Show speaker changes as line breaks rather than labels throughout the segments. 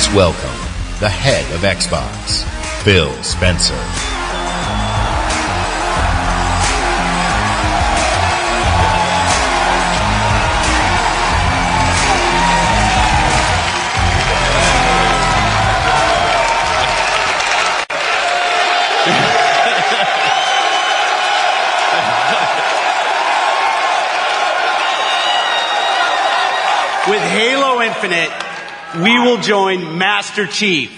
Please welcome the head of Xbox, Phil Spencer.
With Halo Infinite, we will join Master Chief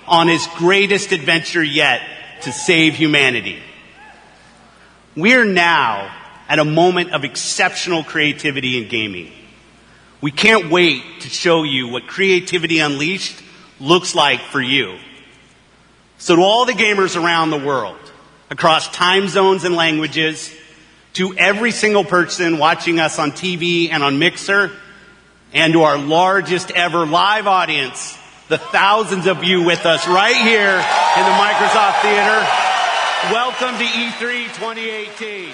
on his greatest adventure yet to save humanity. We're now at a moment of exceptional creativity in gaming. We can't wait to show you what Creativity Unleashed looks like for you. So to all the gamers around the world, across time zones and languages, to every single person watching us on TV and on Mixer, and to our largest ever live audience, the thousands of you with us right here in the Microsoft Theater, welcome to E3 2018.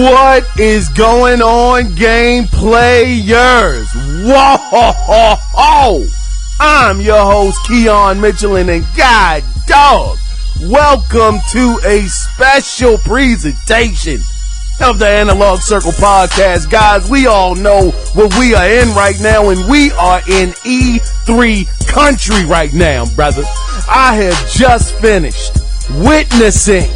What is going on, game players? Whoa! I'm your host, Kiaun Mitchell, and God dog, welcome to a special presentation of the Analog Circle podcast. Guys, we all know what we are in right now, and we are in E3 country right now, brother. I have just finished witnessing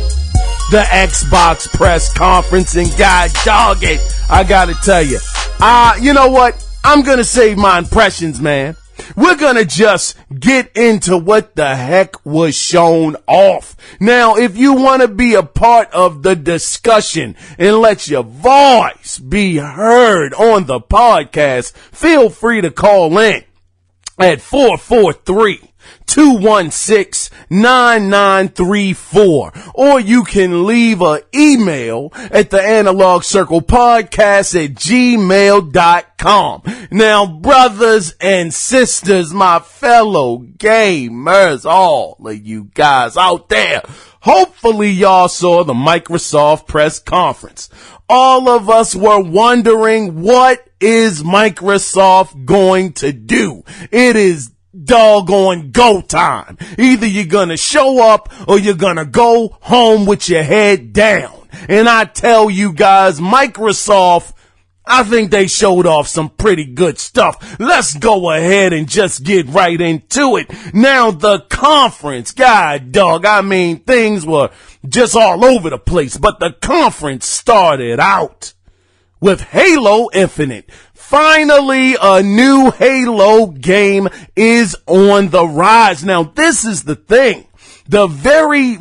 the Xbox press conference, and God dog it, I gotta tell you, you know what? I'm gonna save my impressions, man. We're gonna just get into what the heck was shown off. Now, if you want to be a part of the discussion and let your voice be heard on the podcast, feel free to call in at 443-216-9934, or you can leave an email at the Analog Circle Podcast at gmail.com. Now, brothers and sisters, my fellow gamers, all of you guys out there, hopefully y'all saw the Microsoft press conference. All of us were wondering, what is Microsoft going to do? It is doggone go time. Either you're gonna show up or you're gonna go home with your head down. And I tell you guys, Microsoft, I think they showed off some pretty good stuff. Let's go ahead and just get right into it. Now, the conference, God dog, I mean, things were just all over the place, but the conference started out with Halo Infinite. Finally, a new Halo game is on the rise. Now, this is the thing. The very,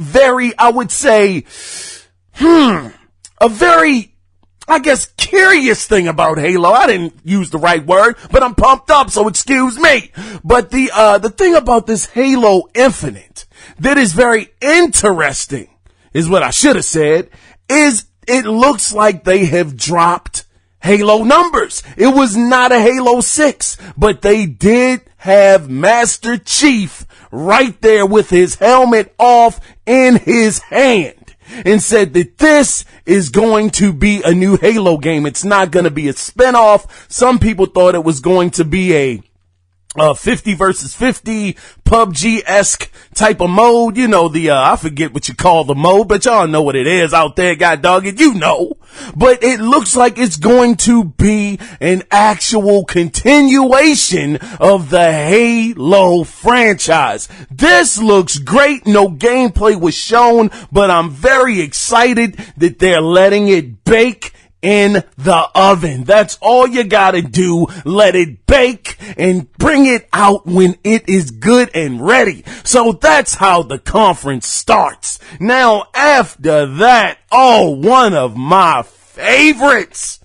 I would say, a very, I guess, curious thing about Halo. I didn't use the right word, but I'm pumped up, so excuse me. But the thing about this Halo Infinite that is very interesting, is what I should have said, is it looks like they have dropped Halo numbers. It was not a Halo 6, but they did have Master Chief right there with his helmet off in his hand, and said that this is going to be a new Halo game. It's not going to be a spinoff. Some people thought it was going to be a 50 versus 50 PUBG-esque type of mode. You know, I forget what you call the mode, but y'all know what it is out there, god dog it, you know. But it looks like it's going to be an actual continuation of the Halo franchise. This looks great. No gameplay was shown, but I'm very excited that they're letting it bake in the oven. That's all you gotta do. Let it bake and bring it out when it is good and ready. So that's how the conference starts. Now, after that, one of my favorites.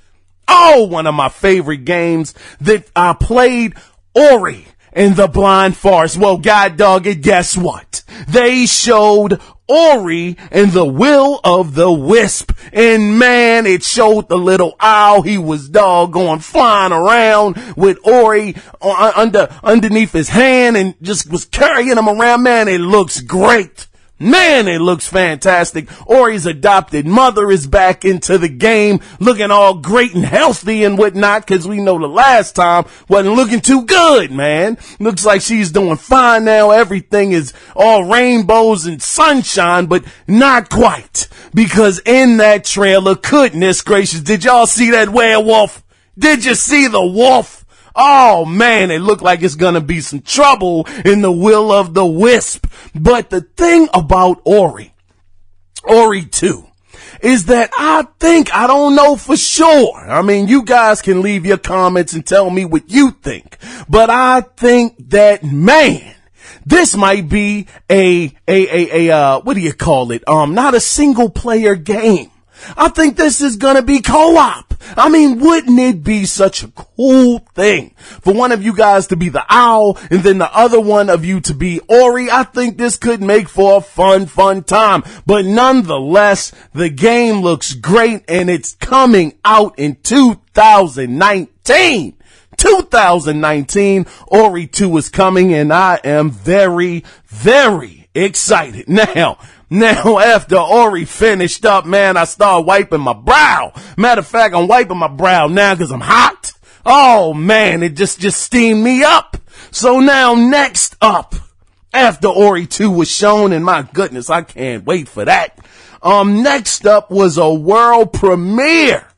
One of my favorite games that I played, Ori and the Blind Forest. Well, god dog it, guess what? They showed Ori and the Will of the Wisp, and man, it showed the little owl. He was doggone flying around with Ori underneath his hand and just was carrying him around. Man, it looks great. Man, it looks fantastic. Ori's adopted mother is back into the game, looking all great and healthy and whatnot, because we know the last time wasn't looking too good, man. Looks like she's doing fine now. Everything is all rainbows and sunshine, but not quite. Because in that trailer, goodness gracious, did y'all see that werewolf? Did you see the wolf? Oh man, it looked like it's gonna be some trouble in the will of the wisp. But the thing about Ori 2, is that I don't know for sure. I mean, you guys can leave your comments and tell me what you think. But I think that, man, this might be what do you call it? Not a single player game. I think this is gonna be co-op. I mean, wouldn't it be such a cool thing for one of you guys to be the owl and then the other one of you to be Ori? I think this could make for a fun time. But nonetheless, the game looks great and it's coming out in 2019. 2019, Ori 2 is coming and I am very, very excited. Now, after Ori finished up, man, I started wiping my brow. Matter of fact, I'm wiping my brow now because I'm hot. Oh, man, it just steamed me up. So now, next up, after Ori 2 was shown, and my goodness, I can't wait for that. Next up was a world premiere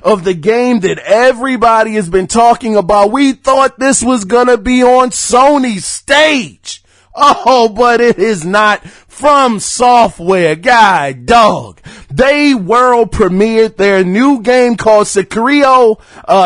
of the game that everybody has been talking about. We thought this was gonna be on Sony's stage. Oh, but it is not. From Software, dog. They world premiered their new game called Sekiro,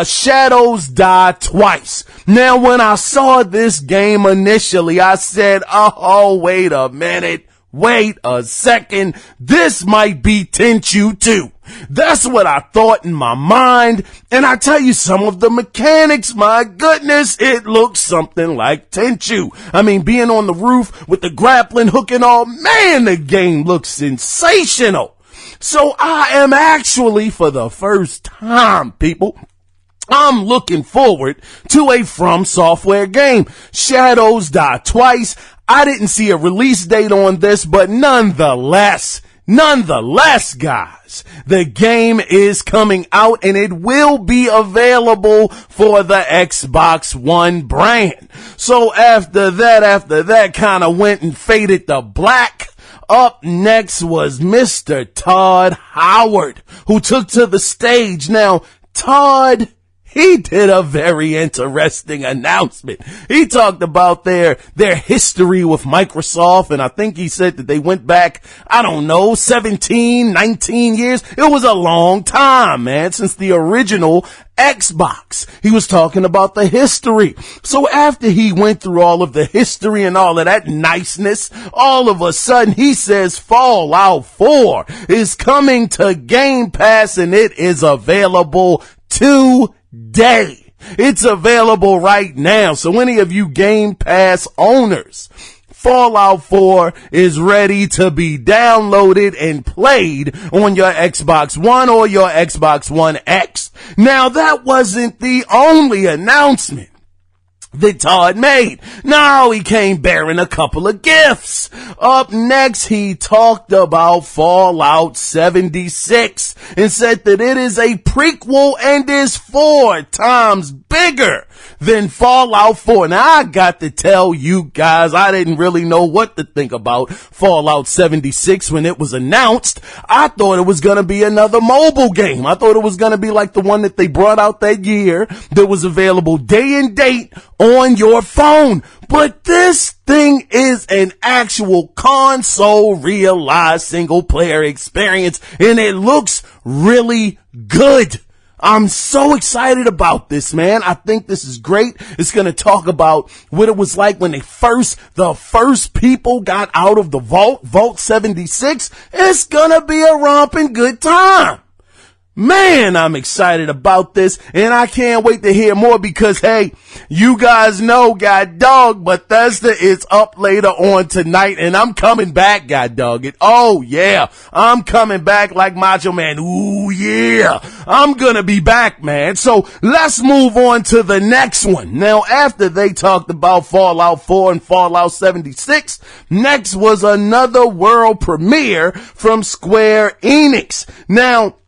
Shadows Die Twice. Now, when I saw this game initially, I said, oh, wait a minute. Wait a second. This might be Tenchu 2. That's what I thought in my mind. And I tell you, some of the mechanics, my goodness, it looks something like Tenchu. I mean, being on the roof with the grappling hook and all, man, the game looks sensational. So I am actually, for the first time, people, I'm looking forward to a From Software game. Shadows Die Twice. I didn't see a release date on this, but nonetheless, guys, the game is coming out and it will be available for the Xbox One brand. So after that kind of went and faded to black. Up next was Mr. Todd Howard, who took to the stage. Now, Todd, he did a very interesting announcement. He talked about their history with Microsoft, and I think he said that they went back, 17, 19 years. It was a long time, man, since the original Xbox. He was talking about the history. So after he went through all of the history and all of that niceness, all of a sudden he says Fallout 4 is coming to Game Pass and it is available today. It's available right now. So any of you Game Pass owners, Fallout 4 is ready to be downloaded and played on your Xbox One or your Xbox One X. Now, that wasn't the only announcement that Todd made. No, he came bearing a couple of gifts. Up next, he talked about Fallout 76 and said that it is a prequel and is 4 times bigger than Fallout 4. Now, I got to tell you guys, I didn't really know what to think about Fallout 76 when it was announced. I thought it was going to be another mobile game. I thought it was going to be like the one that they brought out that year that was available day and date on your phone. But this thing is an actual console realized single player experience and it looks really good. I'm so excited about this, man. I think this is great. It's going to talk about what it was like when the first people got out of the Vault 76. It's going to be a romping good time. Man, I'm excited about this, and I can't wait to hear more because, hey, you guys know, God dog, Bethesda is up later on tonight, and I'm coming back, God dog it. Oh, yeah, I'm coming back like Macho Man. Ooh, yeah, I'm gonna be back, man. So let's move on to the next one. Now, after they talked about Fallout 4 and Fallout 76, next was another world premiere from Square Enix. Now,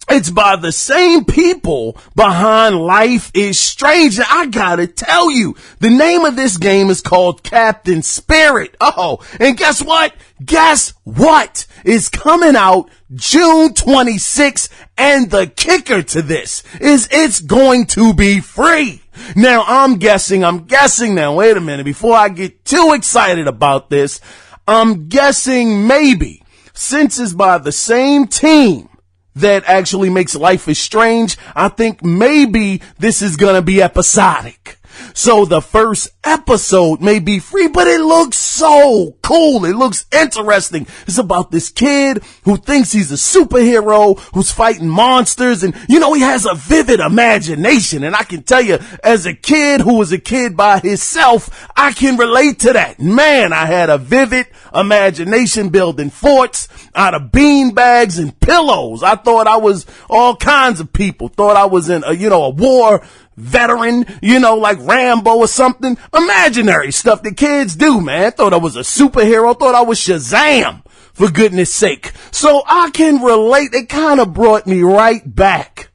it's by the same people behind Life is Strange. And I gotta tell you, the name of this game is called Captain Spirit. Oh, and guess what? Guess what? It's coming out June 26th, and the kicker to this is it's going to be free. Now, I'm guessing now, wait a minute, before I get too excited about this, I'm guessing maybe, since it's by the same team that actually makes Life is Strange, I think maybe this is gonna be episodic. So the first episode may be free, but it looks so cool. It looks interesting. It's about this kid who thinks he's a superhero, who's fighting monsters, and, you know, he has a vivid imagination. And I can tell you, as a kid who was a kid by himself, I can relate to that. Man, I had a vivid imagination building forts out of bean bags and pillows. I thought I was all kinds of people. Thought I was in a war veteran, like Rambo or something. Imaginary stuff that kids do, man. Thought I was a superhero. Thought I was Shazam, for goodness sake. So I can relate. It kind of brought me right back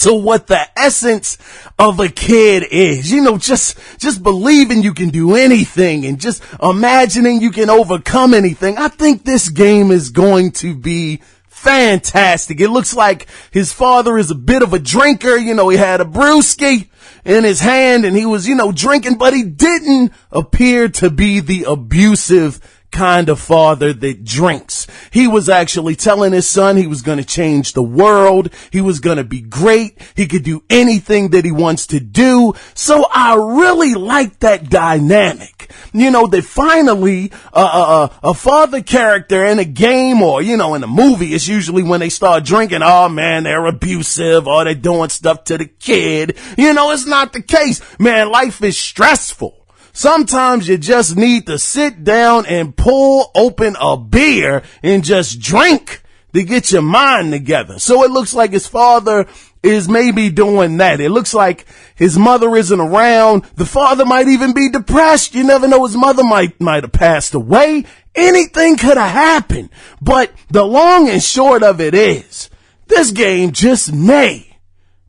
to what the essence of a kid is. Just believing you can do anything and just imagining you can overcome anything. I think this game is going to be fantastic. It looks like his father is a bit of a drinker. He had a brewski in his hand and he was, drinking, but he didn't appear to be the abusive kind of father that drinks. He was actually telling his son he was going to change the world. He was going to be great. He could do anything that he wants to do. So I really like that dynamic. That finally, a father character in a game or, in a movie, it's usually when they start drinking, oh man, they're abusive or they're doing stuff to the kid. It's not the case. Man, life is stressful. Sometimes you just need to sit down and pull open a beer and just drink to get your mind together. So it looks like his father is maybe doing that. It looks like his mother isn't around. The father might even be depressed. You never know, his mother might have passed away. Anything could have happened. But the long and short of it is, this game just may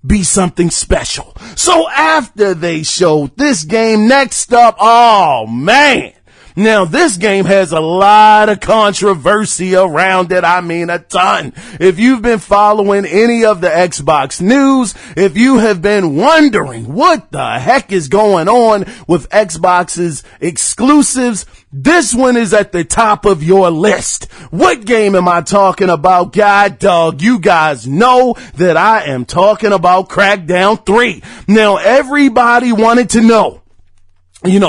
be something special. So after they showed this game, next up, oh man. Now this game has a lot of controversy around it. I mean a ton. If you've been following any of the Xbox news, if you have been wondering what the heck is going on with Xbox's exclusives, this one is at the top of your list. What game am I talking about? God dog, you guys know that I am talking about Crackdown 3. Now everybody wanted to know,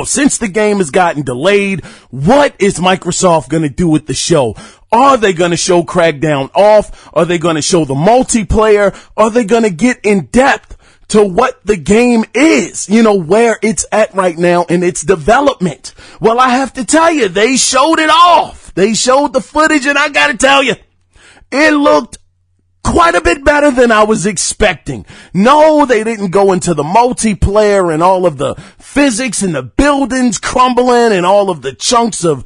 since the game has gotten delayed, what is Microsoft going to do with the show? Are they going to show Crackdown off? Are they going to show the multiplayer? Are they going to get in depth to what the game is, where it's at right now in its development? Well, I have to tell you, they showed it off. They showed the footage, and I got to tell you, it looked quite a bit better than I was expecting. No, they didn't go into the multiplayer and all of the physics and the buildings crumbling and all of the chunks of,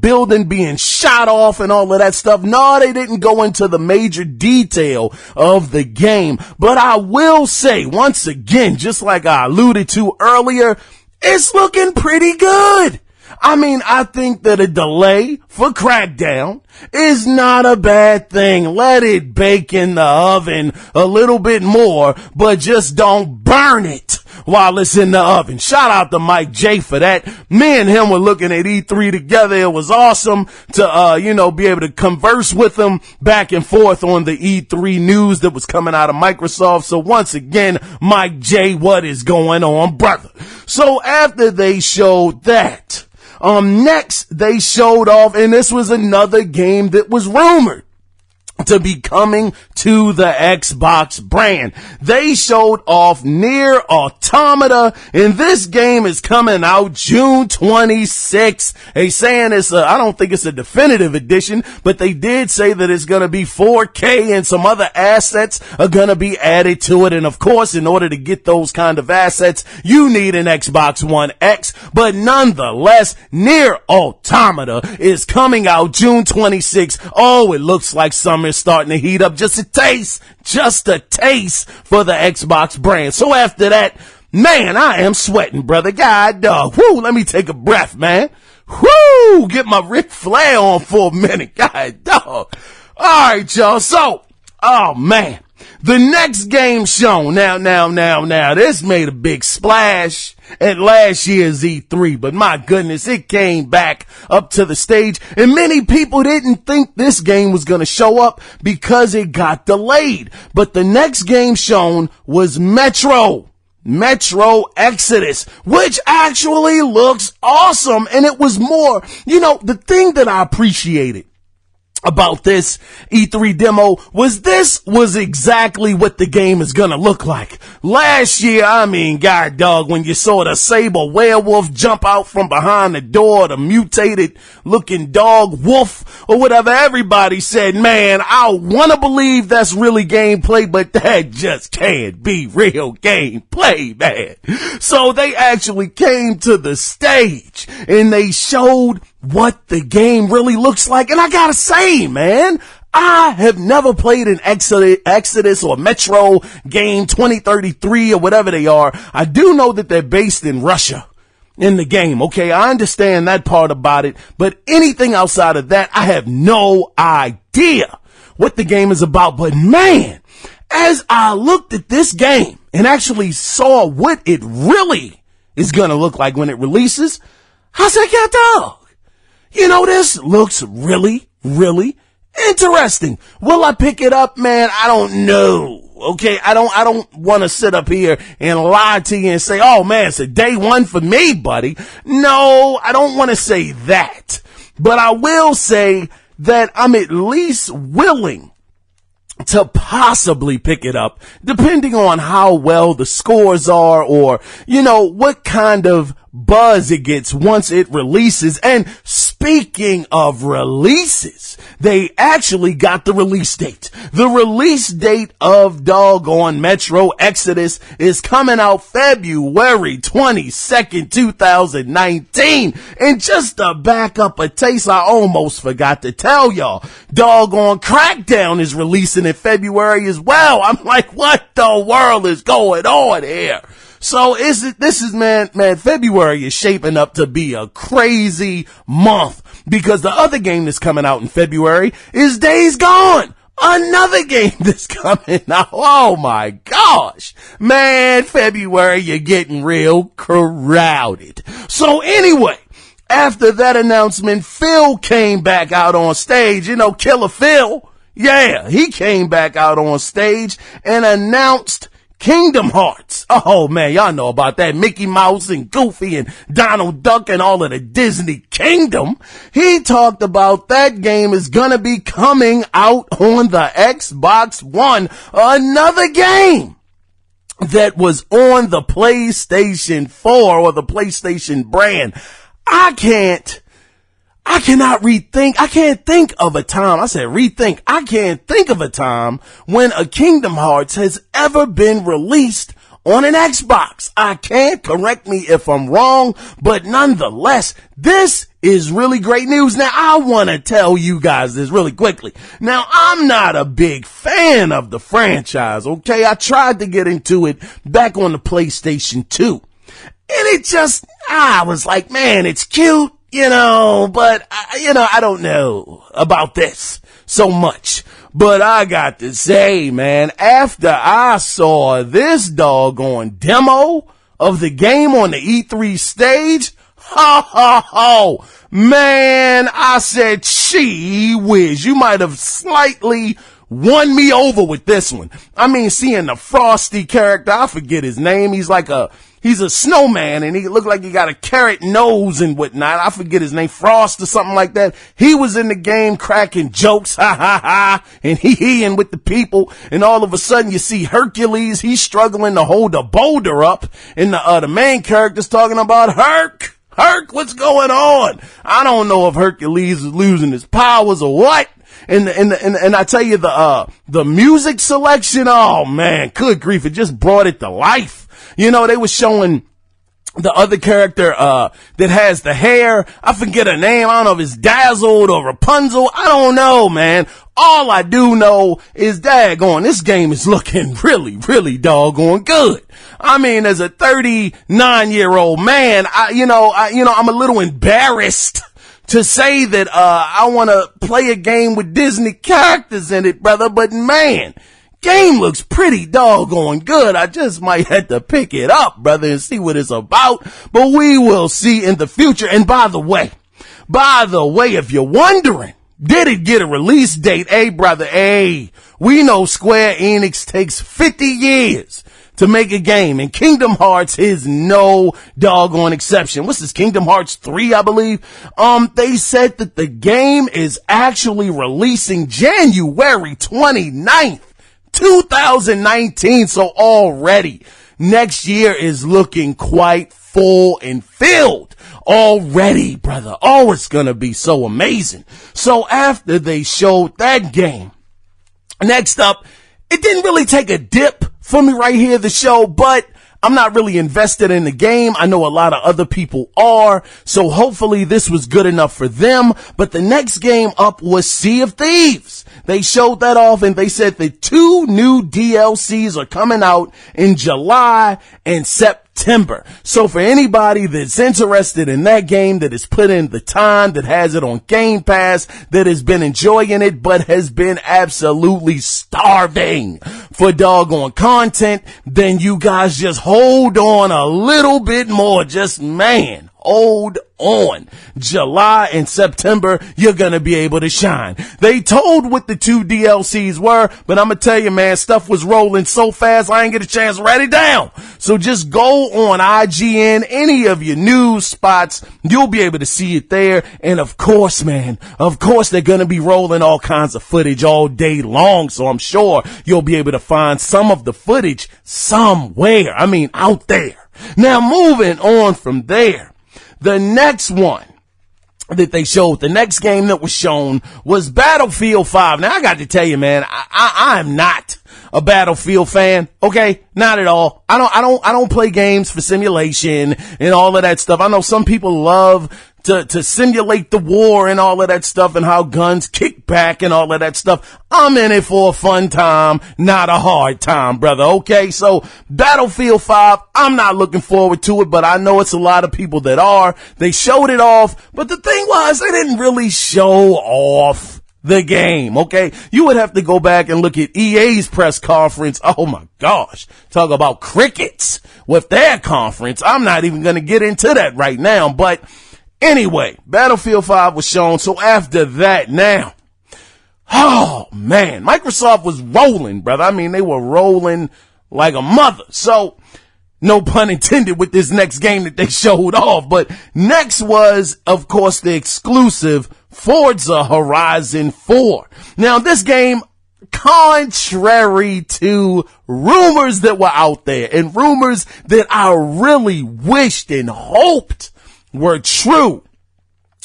building being shot off and all of that stuff. No, they didn't go into the major detail of the game. But I will say, once again, just like I alluded to earlier, it's looking pretty good. I mean, I think that a delay for Crackdown is not a bad thing. Let it bake in the oven a little bit more, but just don't burn it while it's in the oven. Shout out to Mike J for that. Me and him were looking at E3 together. It was awesome to, be able to converse with him back and forth on the E3 news that was coming out of Microsoft. So once again, Mike J, what is going on, brother? So after they showed that, next they showed off, and this was another game that was rumored. to be coming to the Xbox brand. They showed off Nier Automata, and this game is coming out June 26th. They saying I don't think it's a definitive edition, but they did say that it's going to be 4K and some other assets are going to be added to it. And of course, in order to get those kind of assets, you need an Xbox One X. But nonetheless, Nier Automata is coming out June 26th. Oh, it looks like summer is starting to heat up just a taste for the Xbox brand. So after that, man, I am sweating, brother. God dog. Whoo, let me take a breath, man. Whoo, get my Ric Flair on for a minute. God dog. All right, y'all. So, oh man, the next game shown. Now, this made a big splash at last year's E3, but my goodness, it came back up to the stage, and many people didn't think this game was going to show up because it got delayed. But the next game shown was Metro Exodus, which actually looks awesome. And it was more, the thing that I appreciated about this E3 demo was this was exactly what the game is gonna look like. Last year, God dog, when you saw the saber werewolf jump out from behind the door, the mutated looking dog wolf or whatever, everybody said, man, I want to believe that's really gameplay, but that just can't be real gameplay, man. So they actually came to the stage and they showed what the game really looks like. And I gotta say, man, I have never played an Exodus or Metro game 2033 or whatever they are. I do know that they're based in Russia in the game. Okay, I understand that part about it, but anything outside of that, I have no idea what the game is about. But man, as I looked at this game and actually saw what it really is gonna look like when it releases, I said, yeah, dog, this looks really, really interesting. Will I pick it up, man? I don't know. Okay, I don't want to sit up here and lie to you and say, oh man, it's a day one for me, buddy. No, I don't want to say that. But I will say that I'm at least willing to possibly pick it up, depending on how well the scores are or, what kind of buzz it gets once it releases. And speaking of releases, they actually got the release date. The release date of doggone Metro Exodus is coming out February 22nd, 2019. And just to back up a taste, I almost forgot to tell y'all, doggone Crackdown is releasing in February as well. I'm like, what the world is going on here? So February is shaping up to be a crazy month because the other game that's coming out in February is Days Gone. Another game that's coming out. Oh my gosh, man, February, you're getting real crowded. So anyway, after that announcement, Phil came back out on stage, Killer Phil. Yeah, he came back out on stage and announced Kingdom Hearts. Oh man, y'all know about that. Mickey Mouse and Goofy and Donald Duck and all of the Disney Kingdom. He talked about that game is gonna be coming out on the Xbox One. Another game that was on the PlayStation 4 or the PlayStation brand. I can't think of a time. I said rethink. I can't think of a time when a Kingdom Hearts has ever been released on an Xbox. I can't, correct me if I'm wrong, but nonetheless, this is really great news. Now, I want to tell you guys this really quickly. Now, I'm not a big fan of the franchise, okay? I tried to get into it back on the PlayStation 2. And I was like, man, it's cute. But I don't know about this so much. But I got to say, man, after I saw this doggone demo of the game on the E3 stage, man, I said, gee whiz, you might have slightly won me over with this one. Seeing the Frosty character, I forget his name. He's like He's a snowman, and he looked like he got a carrot nose and whatnot. I forget his name, Frost or something like that. He was in the game cracking jokes, ha ha ha, and he-heeing with the people. And all of a sudden, you see Hercules. He's struggling to hold a boulder up, and the main character's talking about Herc, what's going on? I don't know if Hercules is losing his powers or what. And I tell you, the music selection, oh man, good grief, it just brought it to life. You know, they were showing the other character, that has the hair. I forget her name. I don't know if it's Dazzled or Rapunzel. I don't know, man. All I do know is daggone, this game is looking really, really doggone good. I mean, as a 39-year-old man, I'm a little embarrassed to say that, I want to play a game with Disney characters in it, brother, but man, game looks pretty doggone good. I just might have to pick it up, brother, and see what it's about, but we will see in the future. And by the way, if you're wondering, did it get a release date? Hey, brother, hey, we know Square Enix takes 50 years to make a game, and Kingdom Hearts is no doggone exception. What's this, Kingdom Hearts 3, I believe? They said that the game is actually releasing January 29th, 2019. So already next year is looking quite full and filled already, brother. Oh, it's gonna be so amazing. So after they showed that game, next up, it didn't really take a dip for me right here, the show, but I'm not really invested in the game. I know a lot of other people are, so hopefully this was good enough for them. But the next game up was Sea of Thieves. They showed that off, and they said that 2 new DLCs are coming out in July and September. So for anybody that's interested in that game, that has put in the time, that has it on Game Pass, that has been enjoying it, but has been absolutely starving for doggone content, then you guys just hold on a little bit more. Just, man, hold on. July and September, you're gonna be able to shine. They told what the 2 DLCs were, but I'm gonna tell you, man, stuff was rolling so fast I ain't get a chance to write it down. So just go on IGN, any of your news spots, you'll be able to see it there. And of course, man, they're gonna be rolling all kinds of footage all day long, so I'm sure you'll be able to find some of the footage somewhere. I mean, out there. Now, moving on from there, the next one that they showed, the next game that was shown was Battlefield 5. Now, I got to tell you, man, I am not a Battlefield fan. Okay. Not at all. I don't play games for simulation and all of that stuff. I know some people love to simulate the war and all of that stuff, and how guns kick back and all of that stuff. I'm in it for a fun time, not a hard time, brother. Okay. So Battlefield 5, I'm not looking forward to it, but I know it's a lot of people that are. They showed it off, but the thing was, they didn't really show off the game. Okay. You would have to go back and look at EA's press conference. Oh my gosh. Talk about crickets with their conference. I'm not even going to get into that right now, but anyway, Battlefield 5 was shown. So after that, now, oh man, Microsoft was rolling, brother. I mean, they were rolling like a mother. So no pun intended with this next game that they showed off. But next was, of course, the exclusive Forza Horizon 4. Now, this game, contrary to rumors that were out there, and rumors that I really wished and hoped were true,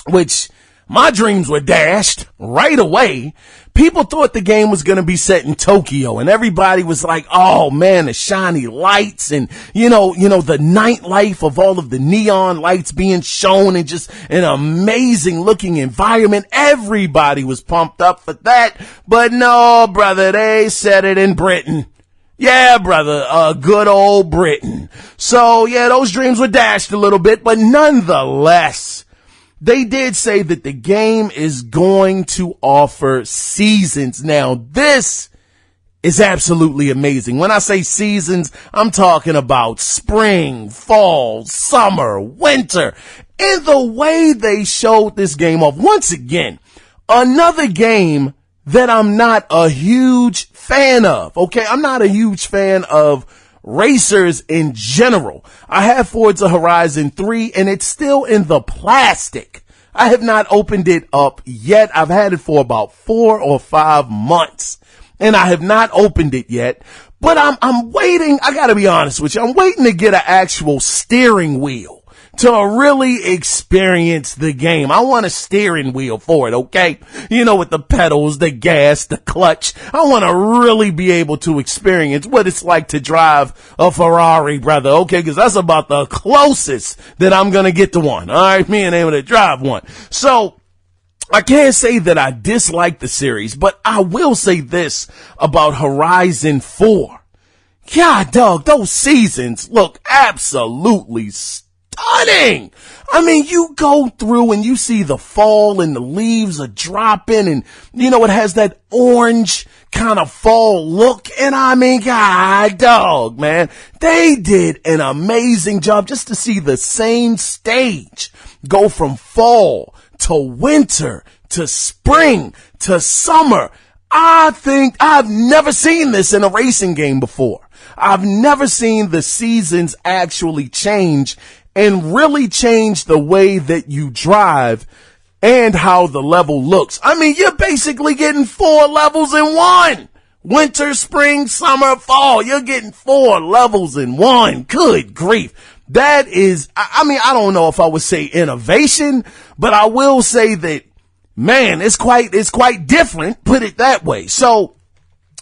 which my dreams were dashed right away. People thought the game was going to be set in Tokyo, and everybody was like, oh man, the shiny lights and, you know, the nightlife of all of the neon lights being shown, and just an amazing looking environment. Everybody was pumped up for that. But no, brother, they set it in Britain. Yeah, brother, good old Britain. So yeah, those dreams were dashed a little bit, but nonetheless, they did say that the game is going to offer seasons. Now, this is absolutely amazing. When I say seasons, I'm talking about spring, fall, summer, winter. And the way they showed this game off, once again, another game that I'm not a huge fan of. Okay, I'm not a huge fan of racers in general. I have Forza Horizon 3 and it's still in the plastic. I have not opened it up yet. I've had it for about 4 or 5 months and I have not opened it yet, but I'm waiting. I gotta be honest with you. I'm waiting to get an actual steering wheel to really experience the game. I want a steering wheel for it, okay? You know, with the pedals, the gas, the clutch. I want to really be able to experience what it's like to drive a Ferrari, brother, okay? Because that's about the closest that I'm going to get to one, all right? Me and able to drive one. So, I can't say that I dislike the series, but I will say this about Horizon 4. God, dog, those seasons look absolutely stunning. I mean, you go through and you see the fall and the leaves are dropping and, you know, it has that orange kind of fall look. And I mean, God, dog, man, they did an amazing job just to see the same stage go from fall to winter to spring to summer. I think I've never seen this in a racing game before. I've never seen the seasons actually change and really change the way that you drive and how the level looks. I mean, you're basically getting 4 levels in one. Winter, spring, summer, fall. You're getting 4 levels in one. Good grief. That is, I mean, I don't know if I would say innovation, but I will say that, man, it's quite different, put it that way. So,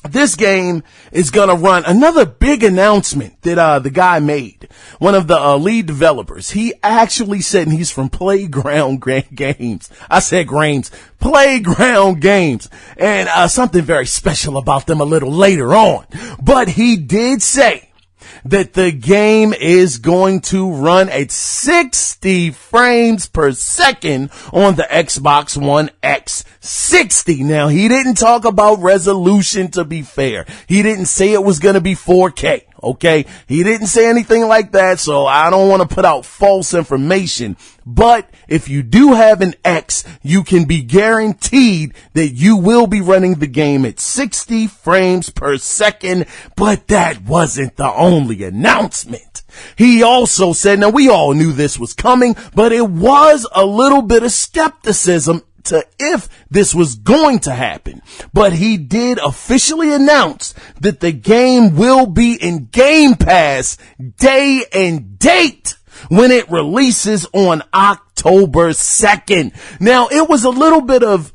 this game is gonna run another big announcement that, the guy made. One of the, lead developers. He actually said, and he's from Playground Games. I said Games. Playground Games. And, something very special about them a little later on. But he did say that the game is going to run at 60 frames per second on the Xbox One X. 60. Now, he didn't talk about resolution, to be fair. He didn't say it was going to be 4K. Okay. He didn't say anything like that. So I don't want to put out false information, but if you do have an X, you can be guaranteed that you will be running the game at 60 frames per second. But that wasn't the only announcement. He also said, now we all knew this was coming, but it was a little bit of skepticism to if this was going to happen. But he did officially announce that the game will be in Game Pass day and date when it releases on October 2nd. Now, it was a little bit of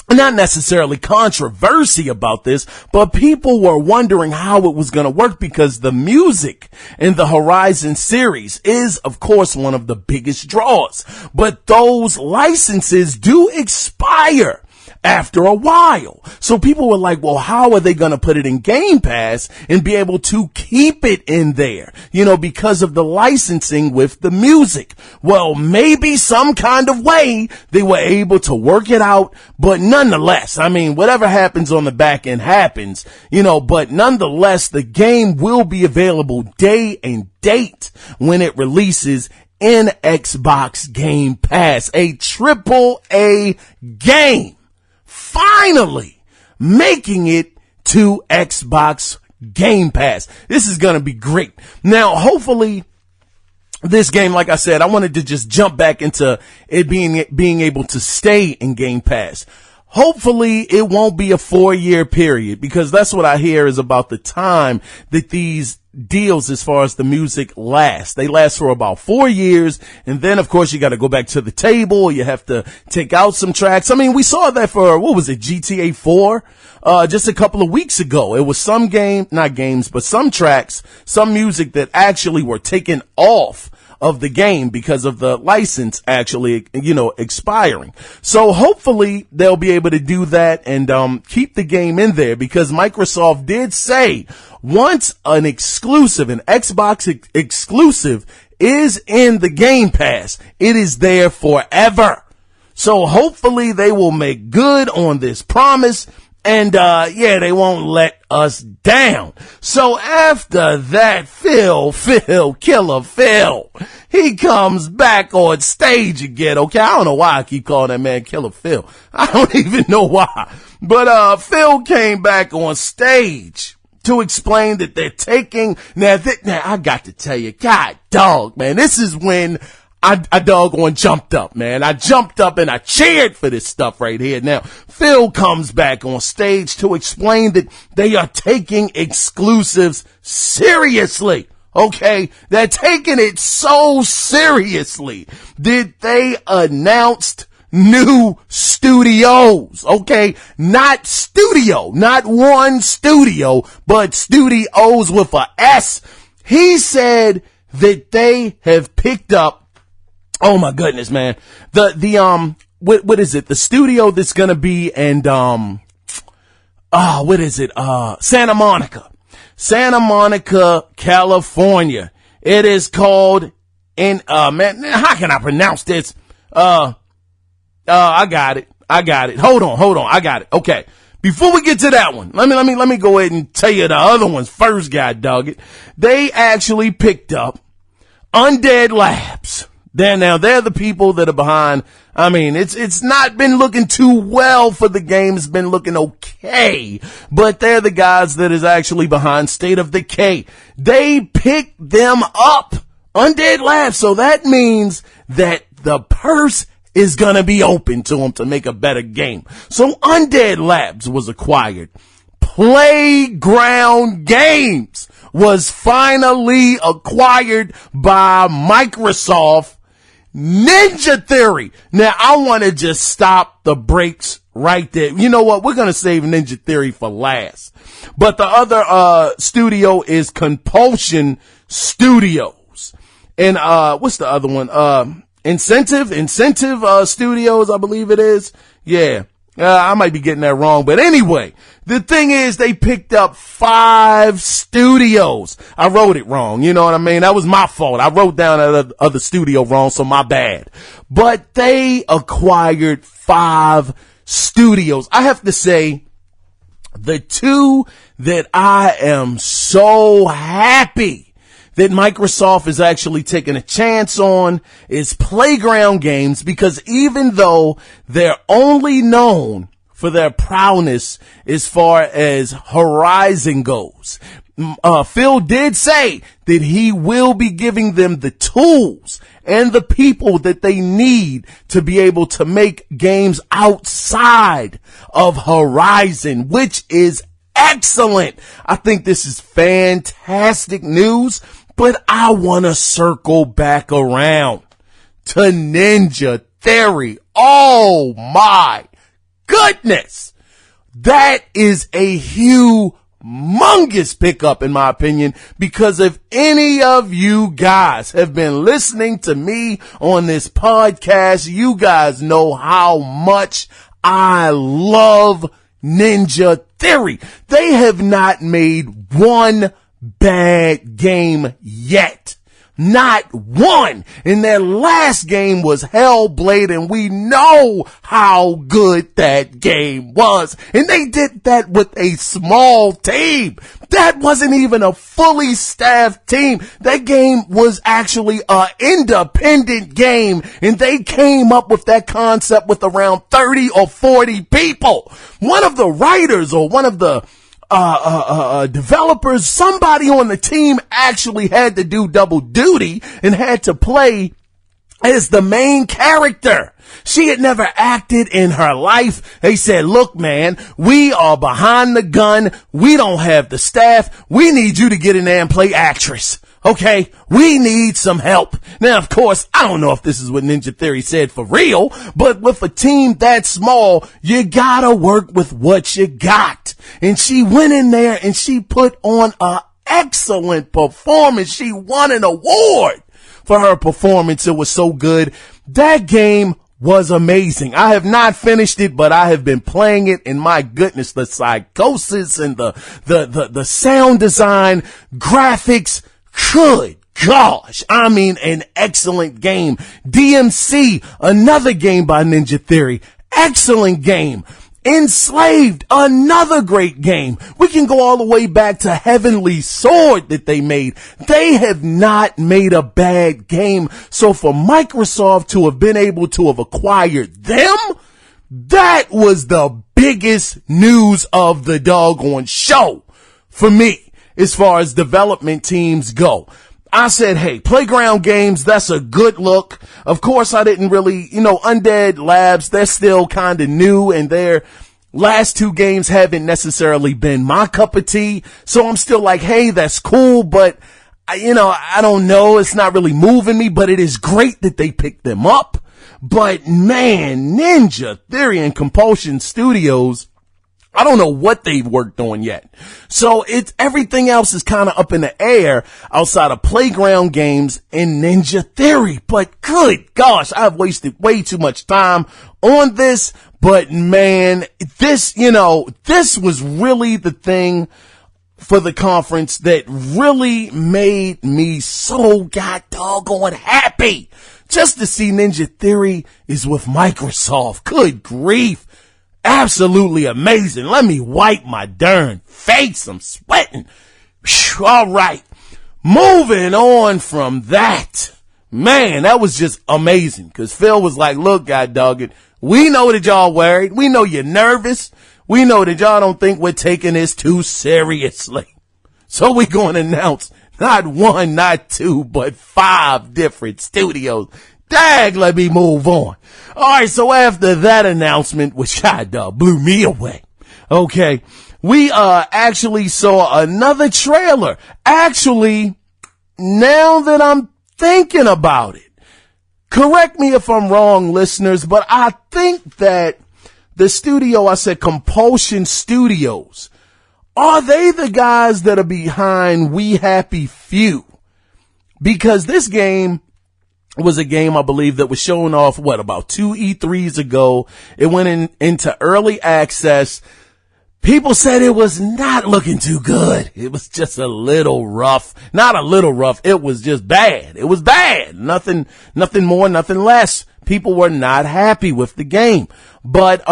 not necessarily controversy about this, but people were wondering how it was going to work because the music in the Horizon series is, of course, one of the biggest draws. But those licenses do expire after a while. So people were like, well, how are they going to put it in Game Pass and be able to keep it in there? You know, because of the licensing with the music. Well, maybe some kind of way they were able to work it out, but nonetheless, I mean, whatever happens on the back end happens, you know, but nonetheless, the game will be available day and date when it releases in Xbox Game Pass, a AAA game. Finally making it to Xbox Game Pass. This is going to be great. Now, hopefully this game, like I said, I wanted to just jump back into it being able to stay in Game Pass. Hopefully it won't be a 4-year period, because that's what I hear is about the time that these deals as far as the music last. They last for about 4 years. And then, of course, you got to go back to the table. You have to take out some tracks. I mean, we saw that for, what was it, GTA 4? Just a couple of weeks ago. It was some some tracks, some music that actually were taken off of the game because of the license actually, you know, expiring. So hopefully they'll be able to do that and, keep the game in there, because Microsoft did say once an Xbox exclusive is in the Game Pass, it is there forever. So hopefully they will make good on this promise. And, they won't let us down. So after that, Killer Phil, he comes back on stage again. Okay. I don't know why I keep calling that man Killer Phil. I don't even know why. But, Phil came back on stage to explain that they're taking, now I got to tell you, God dog, man, this is when I doggone jumped up, man. I jumped up and I cheered for this stuff right here. Now, Phil comes back on stage to explain that they are taking exclusives seriously. Okay, they're taking it so seriously that they announced new studios. Okay, not studio, not one studio, but studios with a S. He said that they have picked up, oh my goodness, man, what is it? The studio that's gonna be in Santa Monica, California. It is called man, how can I pronounce this? I got it. Hold on. I got it. Okay. Before we get to that one, let me go ahead and tell you the other ones first, God dog it. They actually picked up Undead Labs. They're the people that are behind. I mean, it's not been looking too well for the game. It's been looking okay, but they're the guys that is actually behind State of Decay. They picked them up, Undead Labs. So that means that the purse is going to be open to them to make a better game. So Undead Labs was acquired. Playground Games was finally acquired by Microsoft. Ninja Theory. Now, I want to just stop the brakes right there. You know what? We're going to save Ninja Theory for last. But the other studio is Compulsion Studios. And what's the other one? Incentive Studios, I believe it is. Yeah. I might be getting that wrong, but anyway, the thing is they picked up 5 studios. I wrote it wrong. You know what I mean? That was my fault. I wrote down that other studio wrong, so my bad. But they acquired 5 studios. I have to say, the 2 that I am so happy that Microsoft is actually taking a chance on is Playground Games, because even though they're only known for their prowess as far as Horizon goes, Phil did say that he will be giving them the tools and the people that they need to be able to make games outside of Horizon, which is excellent. I think this is fantastic news. But I want to circle back around to Ninja Theory. Oh my goodness. That is a humongous pickup in my opinion, because if any of you guys have been listening to me on this podcast, you guys know how much I love Ninja Theory. They have not made one bad game yet. Not one. And their last game was Hellblade, and we know how good that game was. And they did that with a small team. That wasn't even a fully staffed team. That game was actually an independent game, and they came up with that concept with around 30 or 40 people. One of the writers or one of the developers, somebody on the team actually had to do double duty and had to play as the main character. She had never acted in her life. They said, look, man, we are behind the gun. We don't have the staff. We need you to get in there and play actress. Okay, we need some help. Now, of course, I don't know if this is what Ninja Theory said for real, but with a team that small, you gotta work with what you got. And she went in there and she put on an excellent performance. She won an award for her performance. It was so good. That game was amazing. I have not finished it, but I have been playing it, and my goodness, the psychosis and the sound design, graphics, good gosh, I mean, an excellent game. DMC, another game by Ninja Theory, excellent game. Enslaved, another great game. We can go all the way back to Heavenly Sword that they made. They have not made a bad game. So for Microsoft to have been able to have acquired them, that was the biggest news of the doggone show. for me as far as development teams go. I said, hey, playground games, that's a good look. Of course, I didn't really, Undead Labs, they're still kind of new, and their last 2 games haven't necessarily been my cup of tea. So I'm still like, hey, that's cool, but I don't know. It's not really moving me, but it is great that they picked them up. But man, Ninja Theory and Compulsion Studios, I don't know what they've worked on yet. So everything else is kind of up in the air outside of playground games and Ninja Theory. But good gosh, I've wasted way too much time on this. But man, this was really the thing for the conference that really made me so god doggone happy. Just to see Ninja Theory is with Microsoft. Good grief. Absolutely amazing. Let me wipe my darn face. I'm sweating. Whew, all right. Moving on from that. Man, that was just amazing. Cause Phil was like, look, god dog it. We know that y'all worried. We know you're nervous. We know that y'all don't think we're taking this too seriously. So we're going to announce not 1, not 2, but 5 different studios. Dag, let me move on. All right, so after that announcement, which blew me away, okay, we actually saw another trailer. Actually, now that I'm thinking about it, correct me if I'm wrong, listeners, but I think that the studio, I said Compulsion Studios, are they the guys that are behind We Happy Few? Because this game was a game, I believe, that was shown off, about 2 E3s ago. It went into early access. People said it was not looking too good. It was just a little rough. Not a little rough. It was just bad. It was bad. Nothing more, nothing less. People were not happy with the game. But,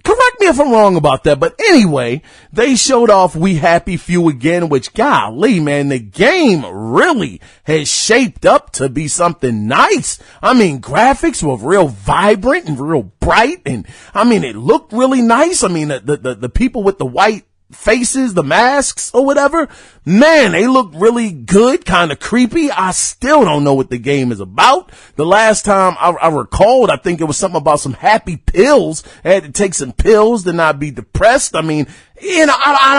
correct me if I'm wrong about that, but anyway, they showed off We Happy Few again, which, golly, man, the game really has shaped up to be something nice. I mean, graphics were real vibrant and real bright, and I mean, it looked really nice. I mean, the people with the white faces, the masks or whatever, man, they look really good, kind of creepy. I still don't know what the game is about. The last time I recalled, I think it was something about some happy pills. I had to take some pills to not be depressed. I mean, I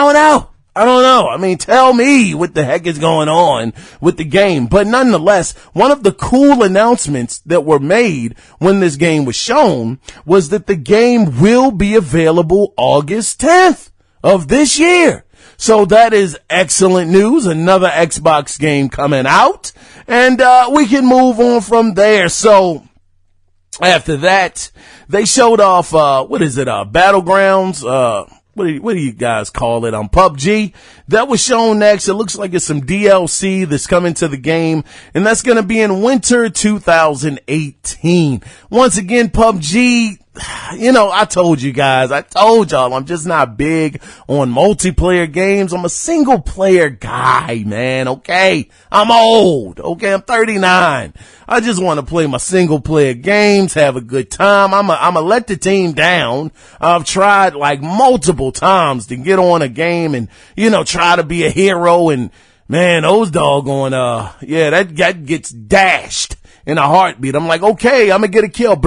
don't know. I mean, tell me what the heck is going on with the game. But nonetheless, one of the cool announcements that were made when this game was shown was that the game will be available August 10th. Of this year. So that is excellent news. Another Xbox game coming out, and we can move on from there. So after that, they showed off Battlegrounds, what do you guys call it, on PUBG. That was shown next. It looks like it's some DLC that's coming to the game, and that's going to be in winter 2018. Once again, PUBG, I told y'all, I'm just not big on multiplayer games. I'm a single player guy, man. Okay. I'm old. Okay. I'm 39. I just want to play my single player games, have a good time. I'm a let the team down. I've tried like multiple times to get on a game and, try to be a hero, and man, those doggone, that gets dashed in a heartbeat. I'm like, okay, I'm gonna get a kill.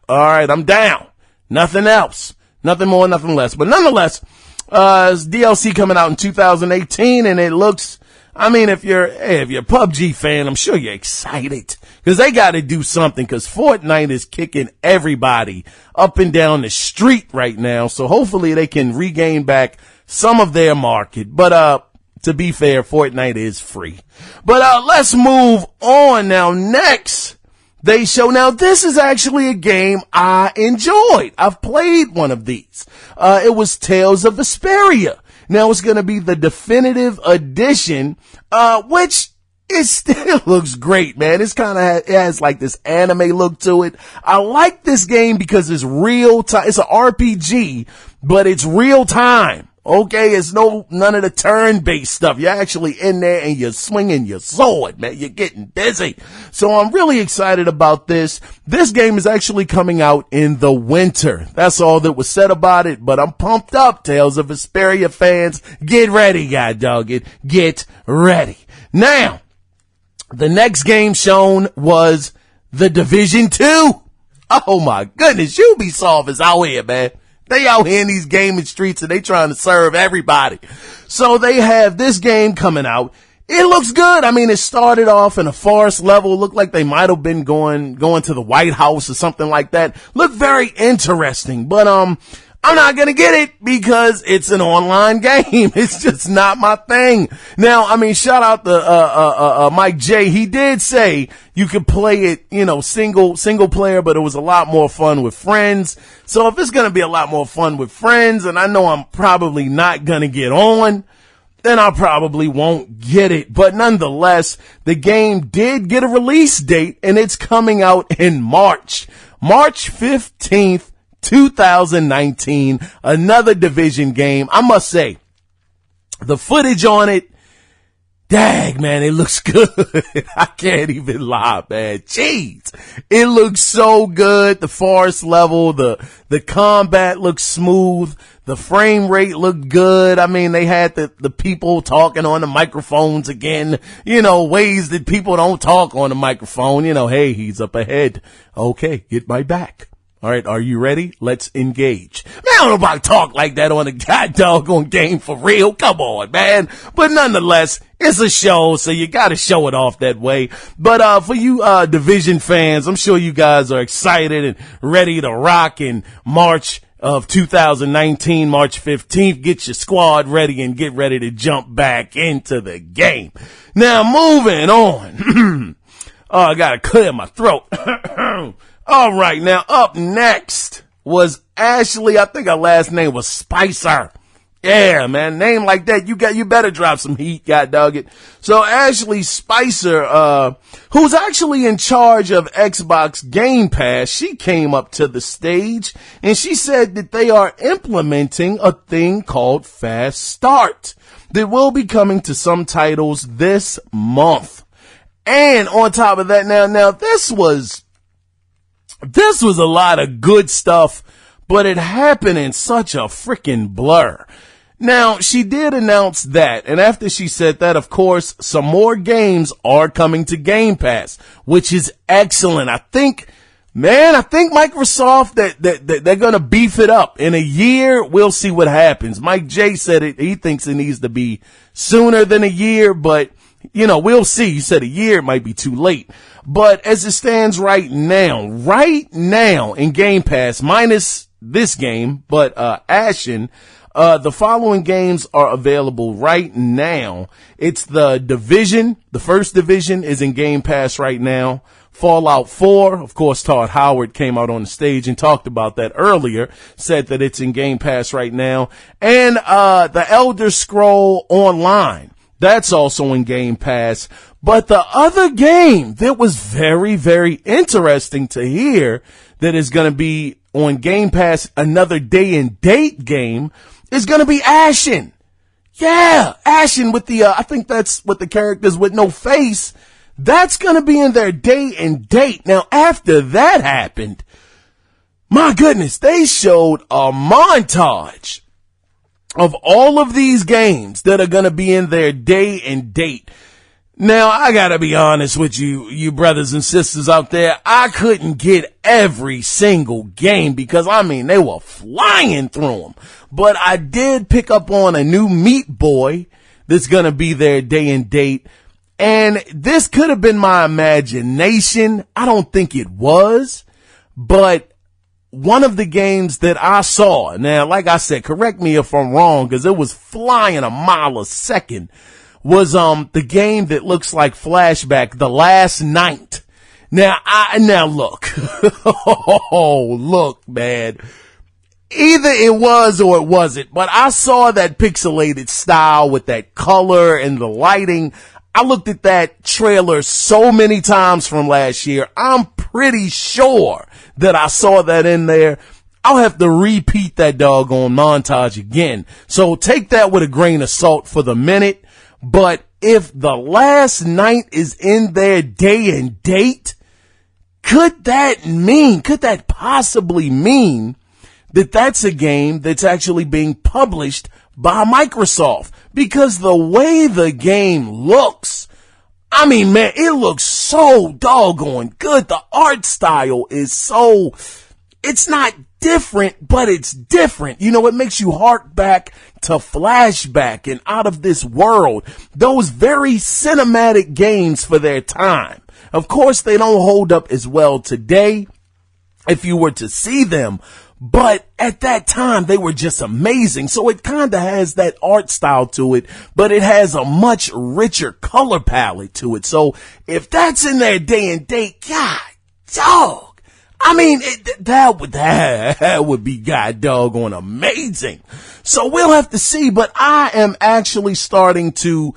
All right, I'm down. Nothing else. Nothing more, nothing less. But nonetheless, it's DLC coming out in 2018, and it looks, I mean, if you're a PUBG fan, I'm sure you're excited, because they got to do something, because Fortnite is kicking everybody up and down the street right now. So hopefully they can regain back some of their market. But to be fair, Fortnite is free. But let's move on now. Next, they show, now this is actually a game I enjoyed. I've played one of these. It was Tales of Vesperia. Now it's going to be the definitive edition, which it still looks great, man. It has like this anime look to it. I like this game because it's real time. It's an RPG, but it's real time. Okay, it's none of the turn-based stuff. You're actually in there and you're swinging your sword, man. You're getting busy. So I'm really excited about this. This game is actually coming out in the winter. That's all that was said about it, but I'm pumped up. Tales of Vesperia fans, get ready, God dog it. Get ready. Now, the next game shown was The Division 2. Oh my goodness, Ubisoft is out here, man. They out here in these gaming streets and they trying to serve everybody. So they have this game coming out. It looks good. I mean, it started off in a forest level. It looked like they might have been going to the White House or something like that. Looked very interesting, but I'm not going to get it because it's an online game. It's just not my thing. Now, I mean, shout out to, Mike J. He did say you could play it, single player, but it was a lot more fun with friends. So if it's going to be a lot more fun with friends, and I know I'm probably not going to get on, then I probably won't get it. But nonetheless, the game did get a release date and it's coming out in March 15th. 2019, another Division game. I must say, the footage on it, dang, man, it looks good. I can't even lie, man. Jeez. It looks so good. The forest level, the combat looks smooth. The frame rate looked good. I mean, they had the people talking on the microphones again, ways that people don't talk on the microphone. Hey, he's up ahead. Okay, get my back. All right, are you ready? Let's engage. Man, I don't know about talk like that on a doggone game for real. Come on, man. But nonetheless, it's a show, so you gotta show it off that way. But for you Division fans, I'm sure you guys are excited and ready to rock in March of 2019, March 15th. Get your squad ready and get ready to jump back into the game. Now, moving on. Oh, I gotta clear my throat. All right, now up next was Ashley. I think her last name was Spicer. Yeah, man, name like that, you better drop some heat, god dog it. So Ashley Spicer, who's actually in charge of Xbox Game Pass, she came up to the stage and she said that they are implementing a thing called Fast Start that will be coming to some titles this month. And on top of that, now this was a lot of good stuff, but it happened in such a freaking blur. Now, she did announce that, and after she said that, of course, some more games are coming to Game Pass, which is excellent. I think Microsoft, that they're gonna beef it up. In a year, we'll see what happens. Mike J said it, he thinks it needs to be sooner than a year, but we'll see. He said a year, it might be too late. But as it stands right now in Game Pass, minus this game, but Ashen, the following games are available right now. It's the Division. The first Division is in Game Pass right now. Fallout 4, of course, Todd Howard came out on the stage and talked about that earlier, said that it's in Game Pass right now. And the Elder Scroll Online. That's also in Game Pass. But the other game that was very, very interesting to hear that is going to be on Game Pass, another day and date game, is going to be Ashen. Yeah, Ashen with the, I think that's with the characters with no face. That's going to be in their day and date. Now, after that happened, my goodness, they showed a montage of all of these games that are going to be in their day and date. Now, I gotta be honest with you brothers and sisters out there. I couldn't get every single game because, they were flying through them. But I did pick up on a new Meat Boy that's gonna be their day and date. And this could have been my imagination. I don't think it was. But one of the games that I saw, now, like I said, correct me if I'm wrong, because it was flying a mile a second, was the game that looks like Flashback, The Last Night. Now look. Oh, look, man. Either it was or it wasn't, but I saw that pixelated style with that color and the lighting. I looked at that trailer so many times from last year. I'm pretty sure that I saw that in there. I'll have to repeat that doggone montage again. So take that with a grain of salt for the minute. But if the last night is in their day and date, could that possibly mean that that's a game that's actually being published by Microsoft? Because the way the game looks, I mean, man, it looks so doggone good. The art style is it's not different, but it's different. You know, it makes you hark back to Flashback and Out of This World. Those very cinematic games for their time. Of course, they don't hold up as well today if you were to see them, but at that time they were just amazing. So it kind of has that art style to it, but it has a much richer color palette to it. So if that's in their day and date, God, dog, I mean, that would be god doggone amazing. So we'll have to see, but I am actually starting to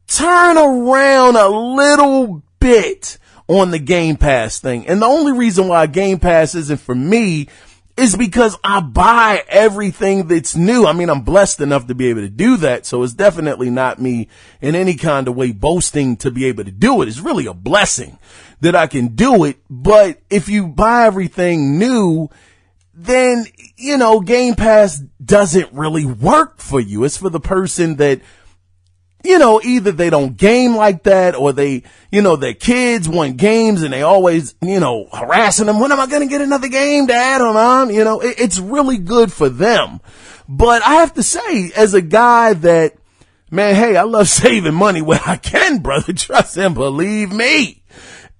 turn around a little bit on the Game Pass thing. And the only reason why Game Pass isn't for me is because I buy everything that's new. I mean, I'm blessed enough to be able to do that. So it's definitely not me in any kind of way boasting to be able to do it. It's really a blessing that I can do it. But if you buy everything new, then, you know, Game Pass doesn't really work for you. It's for the person that, you know, either they don't game like that, or they, you know, their kids want games and they always, you know, harassing them. When am I going to get another game, Dad or Mom? You know, it's really good for them. But I have to say, as a guy that, man, hey, I love saving money where I can, brother. Trust and believe me.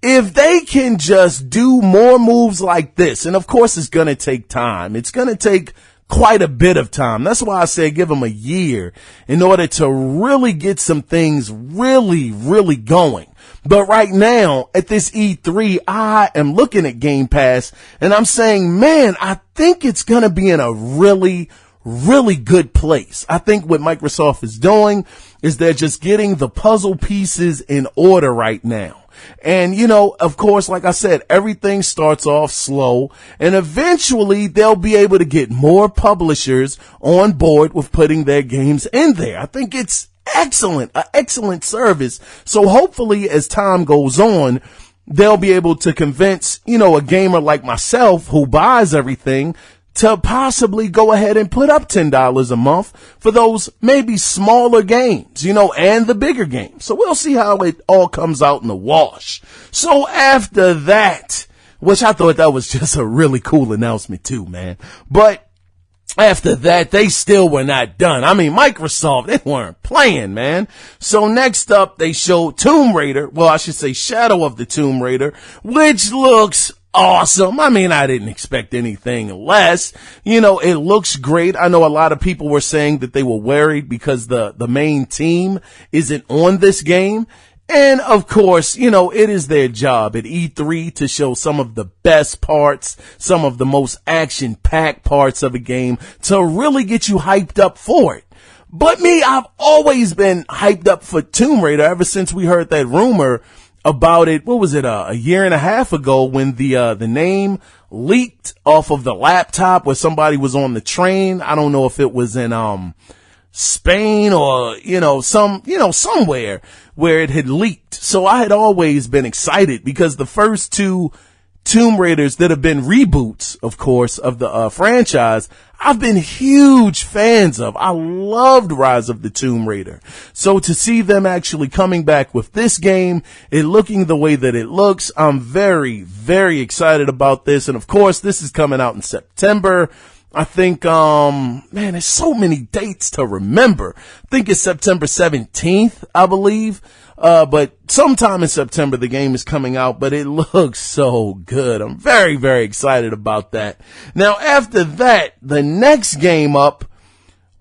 If they can just do more moves like this, and of course it's going to take time. It's going to take quite a bit of time. That's why I say give them a year in order to really get some things really, really going. But right now at this E3, I am looking at Game Pass and I'm saying, man, I think it's going to be in a really, really good place. I think what Microsoft is doing is they're just getting the puzzle pieces in order right now. And, you know, of course, like I said, everything starts off slow and eventually they'll be able to get more publishers on board with putting their games in there. I think it's excellent, an excellent service. So hopefully as time goes on, they'll be able to convince, you know, a gamer like myself who buys everything to possibly go ahead and put up $10 a month for those maybe smaller games, you know, and the bigger games. So we'll see how it all comes out in the wash. So after that, which I thought that was just a really cool announcement too, man. But after that, they still were not done. I mean, Microsoft, they weren't playing, man. So next up, they showed Tomb Raider. Well, I should say Shadow of the Tomb Raider, which looks awesome. I mean, I didn't expect anything less. You know, it looks great. I know a lot of people were saying that they were worried because the main team isn't on this game. And of course, you know, it is their job at E3 to show some of the best parts, some of the most action-packed parts of a game to really get you hyped up for it. But me, I've always been hyped up for Tomb Raider ever since we heard that rumor about it. What was it? A year and a half ago when the name leaked off of the laptop where somebody was on the train. I don't know if it was in, Spain or, somewhere where it had leaked. So I had always been excited because the first two Tomb Raiders that have been reboots, of course, of the franchise, I've been huge fans of. I loved Rise of the Tomb Raider. So to see them actually coming back with this game, it looking the way that it looks, I'm very, very excited about this. And of course, this is coming out in September. I think, man, there's so many dates to remember. I think it's September 17th, I believe. But sometime in September, the game is coming out, but it looks so good. I'm very, very excited about that. Now, after that, the next game up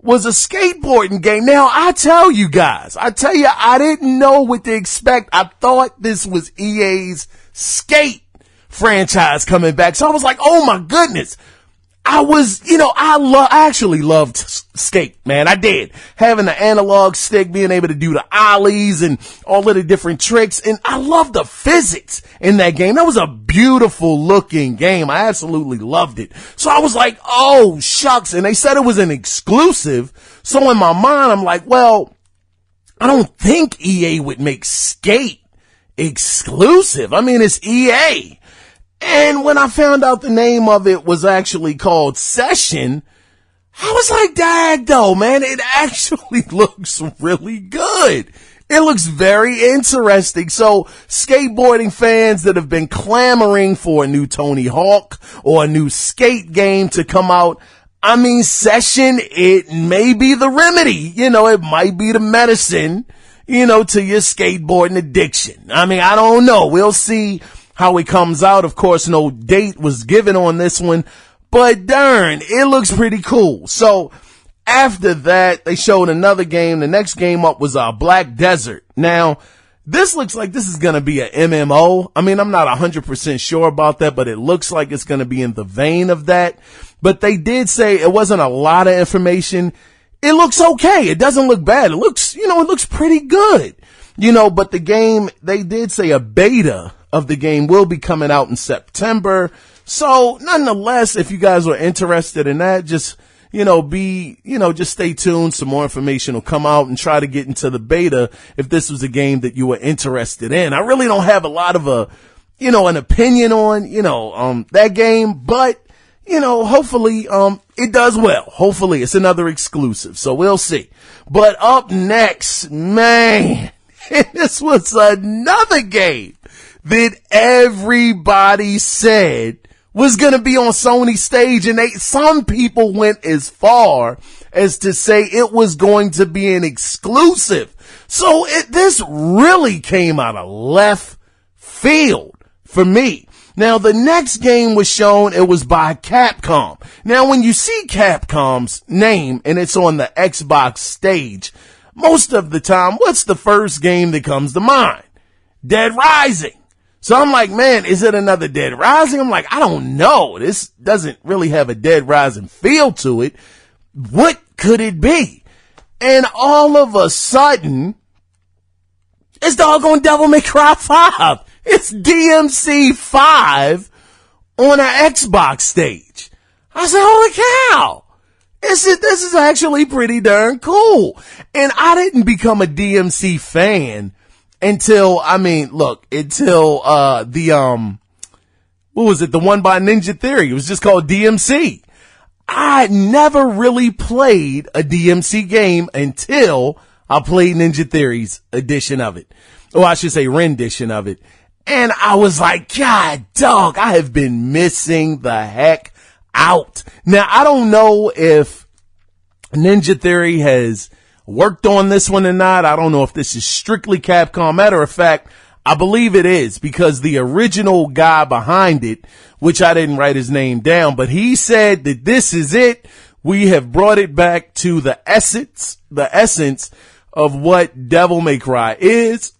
was a skateboarding game. Now, I tell you, I didn't know what to expect. I thought this was EA's Skate franchise coming back. So I was like, oh my goodness. I actually loved skate, man. I did. Having the analog stick, being able to do the ollies and all of the different tricks. And I loved the physics in that game. That was a beautiful looking game. I absolutely loved it. So I was like, oh, shucks. And they said it was an exclusive. So in my mind, I'm like, well, I don't think EA would make skate exclusive. I mean, it's EA. And when I found out the name of it was actually called Session, I was like, dag though, man, it actually looks really good. It looks very interesting. So skateboarding fans that have been clamoring for a new Tony Hawk or a new skate game to come out, I mean, Session, it may be the remedy. It might be the medicine, to your skateboarding addiction. I mean, I don't know. We'll see how it comes out. Of course, no date was given on this one, but darn, it looks pretty cool. So after that, they showed another game. The next game up was Black Desert. Now, this looks like this is going to be an MMO. I mean, I'm not 100% sure about that, but it looks like it's going to be in the vein of that. But they did say it wasn't a lot of information. It looks okay. It doesn't look bad. It looks, it looks pretty good. But the game, they did say a beta of the game will be coming out in September. So nonetheless, if you guys are interested in that, just, just stay tuned. Some more information will come out and try to get into the beta if this was a game that you were interested in. I really don't have a lot of an opinion on, that game, but, hopefully, it does well. Hopefully it's another exclusive. So we'll see. But up next, man, this was another game that everybody said was going to be on Sony's stage, and some people went as far as to say it was going to be an exclusive. So this really came out of left field for me. Now, the next game was shown, it was by Capcom. Now, when you see Capcom's name and it's on the Xbox stage, most of the time, what's the first game that comes to mind? Dead Rising. So I'm like, man, is it another Dead Rising? I'm like, I don't know. This doesn't really have a Dead Rising feel to it. What could it be? And all of a sudden, it's doggone Devil May Cry 5. It's DMC 5 on an Xbox stage. I said, holy cow. This is actually pretty darn cool. And I didn't become a DMC fan until what was it? The one by Ninja Theory. It was just called DMC. I never really played a DMC game until I played Ninja Theory's edition of it. Or I should say rendition of it. And I was like, God dog, I have been missing the heck out. Now, I don't know if Ninja Theory has worked on this one or not. I don't know if this is strictly Capcom. Matter of fact, I believe it is, because the original guy behind it, which I didn't write his name down, but he said that this is it. We have brought it back to the essence of what Devil May Cry is.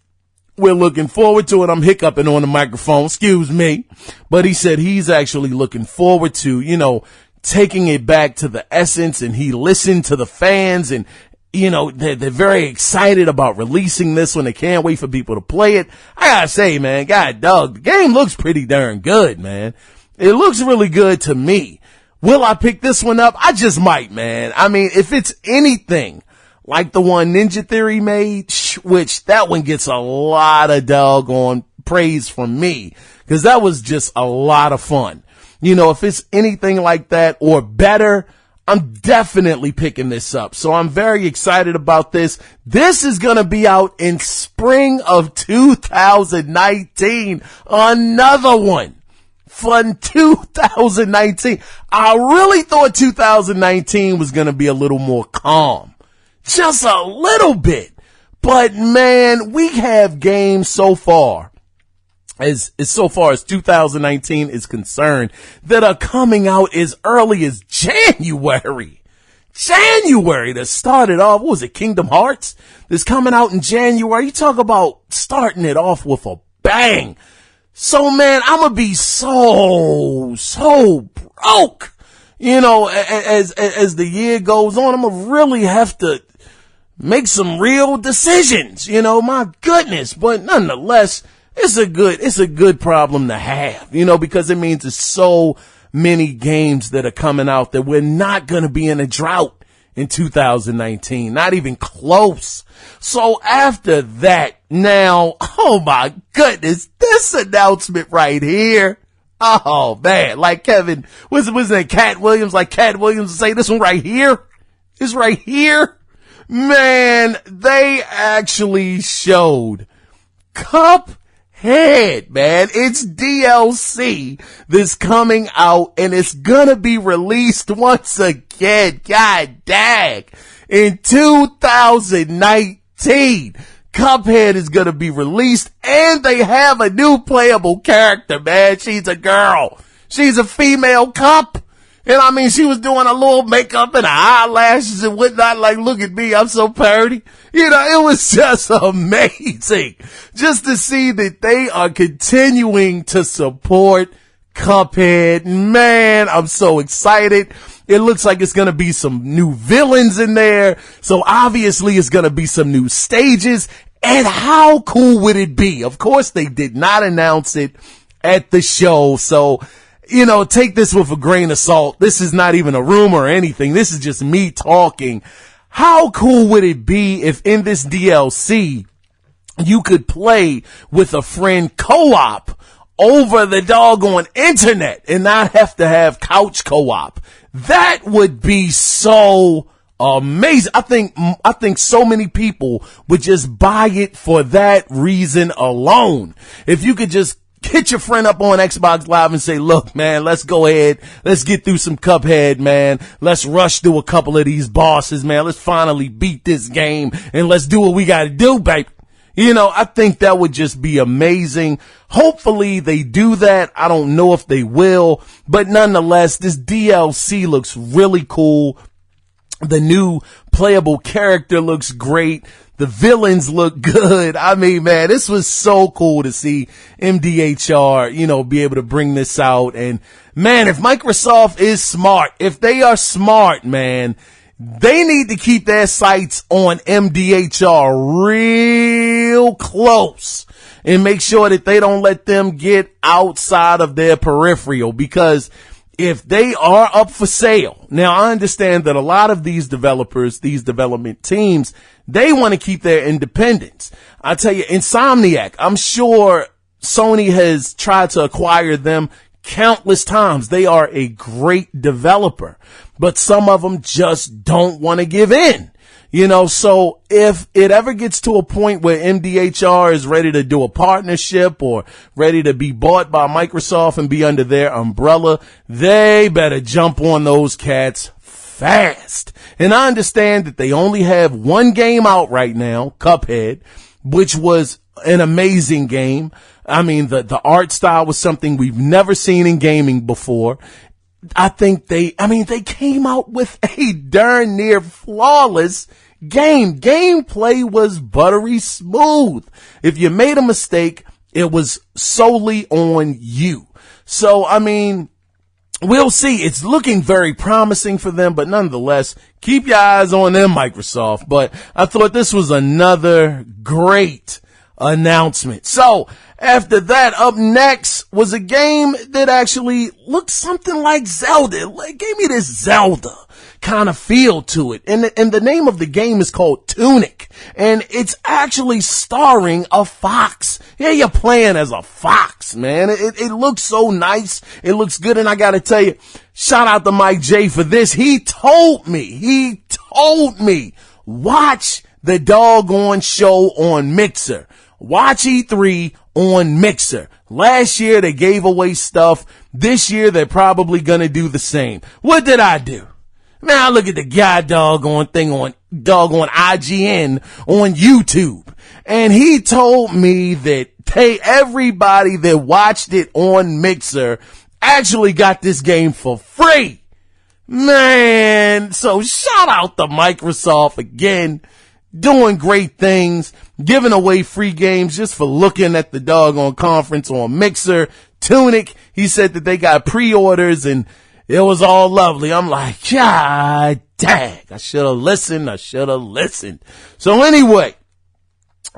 We're looking forward to it. I'm hiccuping on the microphone. Excuse me. But he said he's actually looking forward to, taking it back to the essence, and he listened to the fans, and, they're very excited about releasing this one. They can't wait for people to play it. I gotta say, man, God dog, the game looks pretty darn good, man. It looks really good to me. Will I pick this one up? I just might, man. I mean, if it's anything like the one Ninja Theory made, which that one gets a lot of doggone praise from me, because that was just a lot of fun. If it's anything like that or better, I'm definitely picking this up. So I'm very excited about this. This is going to be out in spring of 2019. Another one from 2019. I really thought 2019 was going to be a little more calm. Just a little bit. But man, we have games so far as 2019 is concerned that are coming out as early as January. January that started off, what was it, Kingdom Hearts? That's coming out in January. You talk about starting it off with a bang. So man, I'm gonna be so broke as the year goes on, I'm going to really have to make some real decisions, my goodness. But nonetheless, it's a good problem to have, because it means there's so many games that are coming out that we're not going to be in a drought in 2019, not even close. So after that, now, oh my goodness, this announcement right here. Oh man, like Kevin, was that Cat Williams? Like Cat Williams would say, this one right here is right here. Man, they actually showed Cuphead, man. It's DLC that's coming out and it's gonna be released once again. God dang. In 2019. Cuphead is gonna be released and they have a new playable character, man. She's a girl. She's a female Cup. And I mean, she was doing a little makeup and eyelashes and whatnot. Like, look at me, I'm so pretty. It was just amazing just to see that they are continuing to support Cuphead. Man, I'm so excited. It looks like it's going to be some new villains in there. So obviously it's going to be some new stages. And how cool would it be? Of course, they did not announce it at the show. So, take this with a grain of salt. This is not even a rumor or anything. This is just me talking. How cool would it be if in this DLC you could play with a friend co-op over the doggone internet and not have to have couch co-op? That would be so amazing. I think so many people would just buy it for that reason alone. If you could just hit your friend up on Xbox Live and say, look, man, let's go ahead. Let's get through some Cuphead, man. Let's rush through a couple of these bosses, man. Let's finally beat this game and let's do what we got to do, baby. I think that would just be amazing. Hopefully they do that. I don't know if they will, but nonetheless, this DLC looks really cool. The new playable character looks great. The villains look good. I mean, man, this was so cool to see MDHR, be able to bring this out. And man, if Microsoft is smart, if they are smart, man, they need to keep their sights on MDHR real close and make sure that they don't let them get outside of their peripheral, because if they are up for sale, now I understand that a lot of these developers, these development teams, they want to keep their independence. I tell you, Insomniac, I'm sure Sony has tried to acquire them countless times. They are a great developer, but some of them just don't want to give in. So if it ever gets to a point where MDHR is ready to do a partnership or ready to be bought by Microsoft and be under their umbrella, they better jump on those cats fast. And I understand that they only have one game out right now, Cuphead, which was an amazing game. I mean, the art style was something we've never seen in gaming before. I think they came out with a darn near flawless game. Gameplay was buttery smooth. If you made a mistake, it was solely on you. So, we'll see. It's looking very promising for them, but nonetheless, keep your eyes on them, Microsoft. But I thought this was another great announcement. So, after that, up next was a game that actually looked something like Zelda. It gave me this Zelda kind of feel to it. And the name of the game is called Tunic. And it's actually starring a fox. Yeah, you're playing as a fox, man. It looks so nice. It looks good. And I gotta tell you, shout out to Mike J for this. He told me, watch the doggone show on Mixer. Watch E3 on Mixer. Last year they gave away stuff. This year they're probably gonna do the same. What did I do? Now look at the guy doggone thing on doggone IGN on YouTube. And he told me that everybody that watched it on Mixer actually got this game for free. Man, so shout out to Microsoft again, doing great things, giving away free games just for looking at the doggone conference on Mixer. Tunic, he said that they got pre-orders and It was all lovely. I'm like, God dang, I should have listened. So anyway,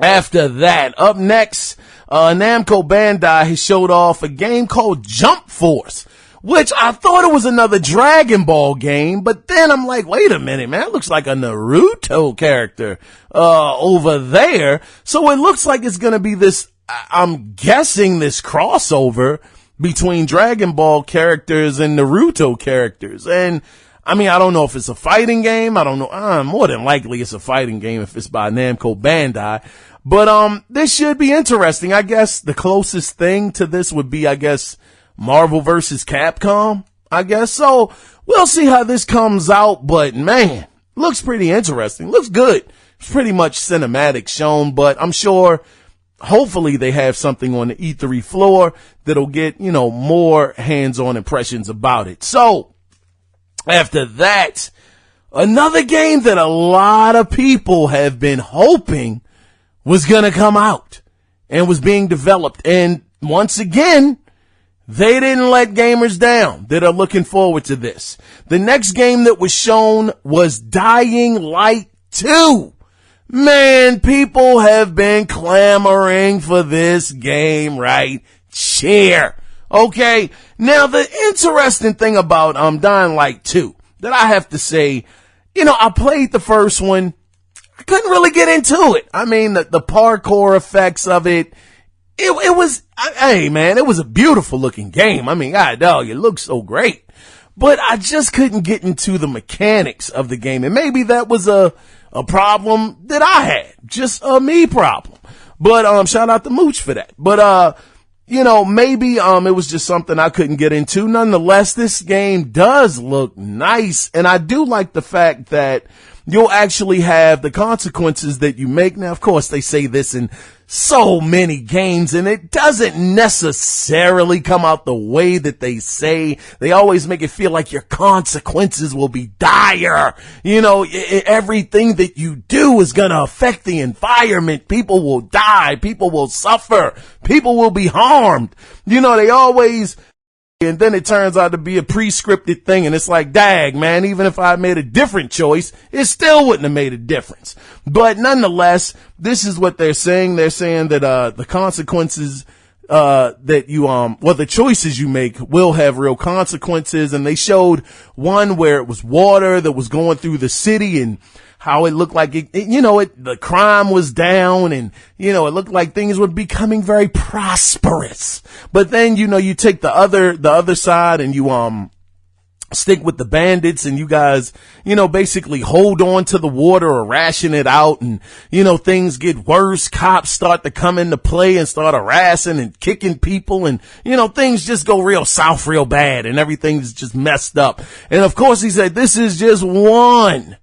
after that, up next, Namco Bandai has showed off a game called Jump Force, which I thought it was another Dragon Ball game, but then I'm like, wait a minute, man, it looks like a Naruto character, over there. So it looks like it's gonna be this, I'm guessing this crossover between Dragon Ball characters and Naruto characters. And I mean, I don't know if it's a fighting game. I don't know. More than likely it's a fighting game if it's by Namco Bandai. But, this should be interesting. I guess the closest thing to this would be, Marvel versus Capcom, So we'll see how this comes out. But man, looks pretty interesting. Looks good. It's pretty much cinematic shown, but I'm sure hopefully they have something on the E3 floor that'll get, more hands-on impressions about it. So after that, another game that a lot of people have been hoping was going to come out and was being developed. And once again, they didn't let gamers down that are looking forward to this. The next game that was shown was Dying Light 2. Man, people have been clamoring for this game right here. Okay. Now, the interesting thing about Dying Light 2 that I have to say, I played the first one. I couldn't really get into it. I mean, the parkour effects of it, it was, hey man, it was a beautiful looking game. I mean, God dog, it looks so great. But I just couldn't get into the mechanics of the game. And maybe that was a problem that I had. Just a me problem. But, shout out to Mooch for that. But, maybe, it was just something I couldn't get into. Nonetheless, this game does look nice. And I do like the fact that you'll actually have the consequences that you make. Now, of course, they say this in so many games, and it doesn't necessarily come out the way that they say. They always make it feel like your consequences will be dire. Everything that you do is going to affect the environment. People will die. People will suffer. People will be harmed. They always... And then it turns out to be a pre-scripted thing, and it's like, dag, man, even if I made a different choice, it still wouldn't have made a difference. But nonetheless, this is what they're saying. They're saying that, the consequences, that you, the choices you make will have real consequences. And they showed one where it was water that was going through the city and how it looked like the crime was down and, it looked like things were becoming very prosperous. But then, you take the other side and you, stick with the bandits and you guys, basically hold on to the water or ration it out and, things get worse. Cops start to come into play and start harassing and kicking people and, things just go real south real bad and everything's just messed up. And of course he said, this is just one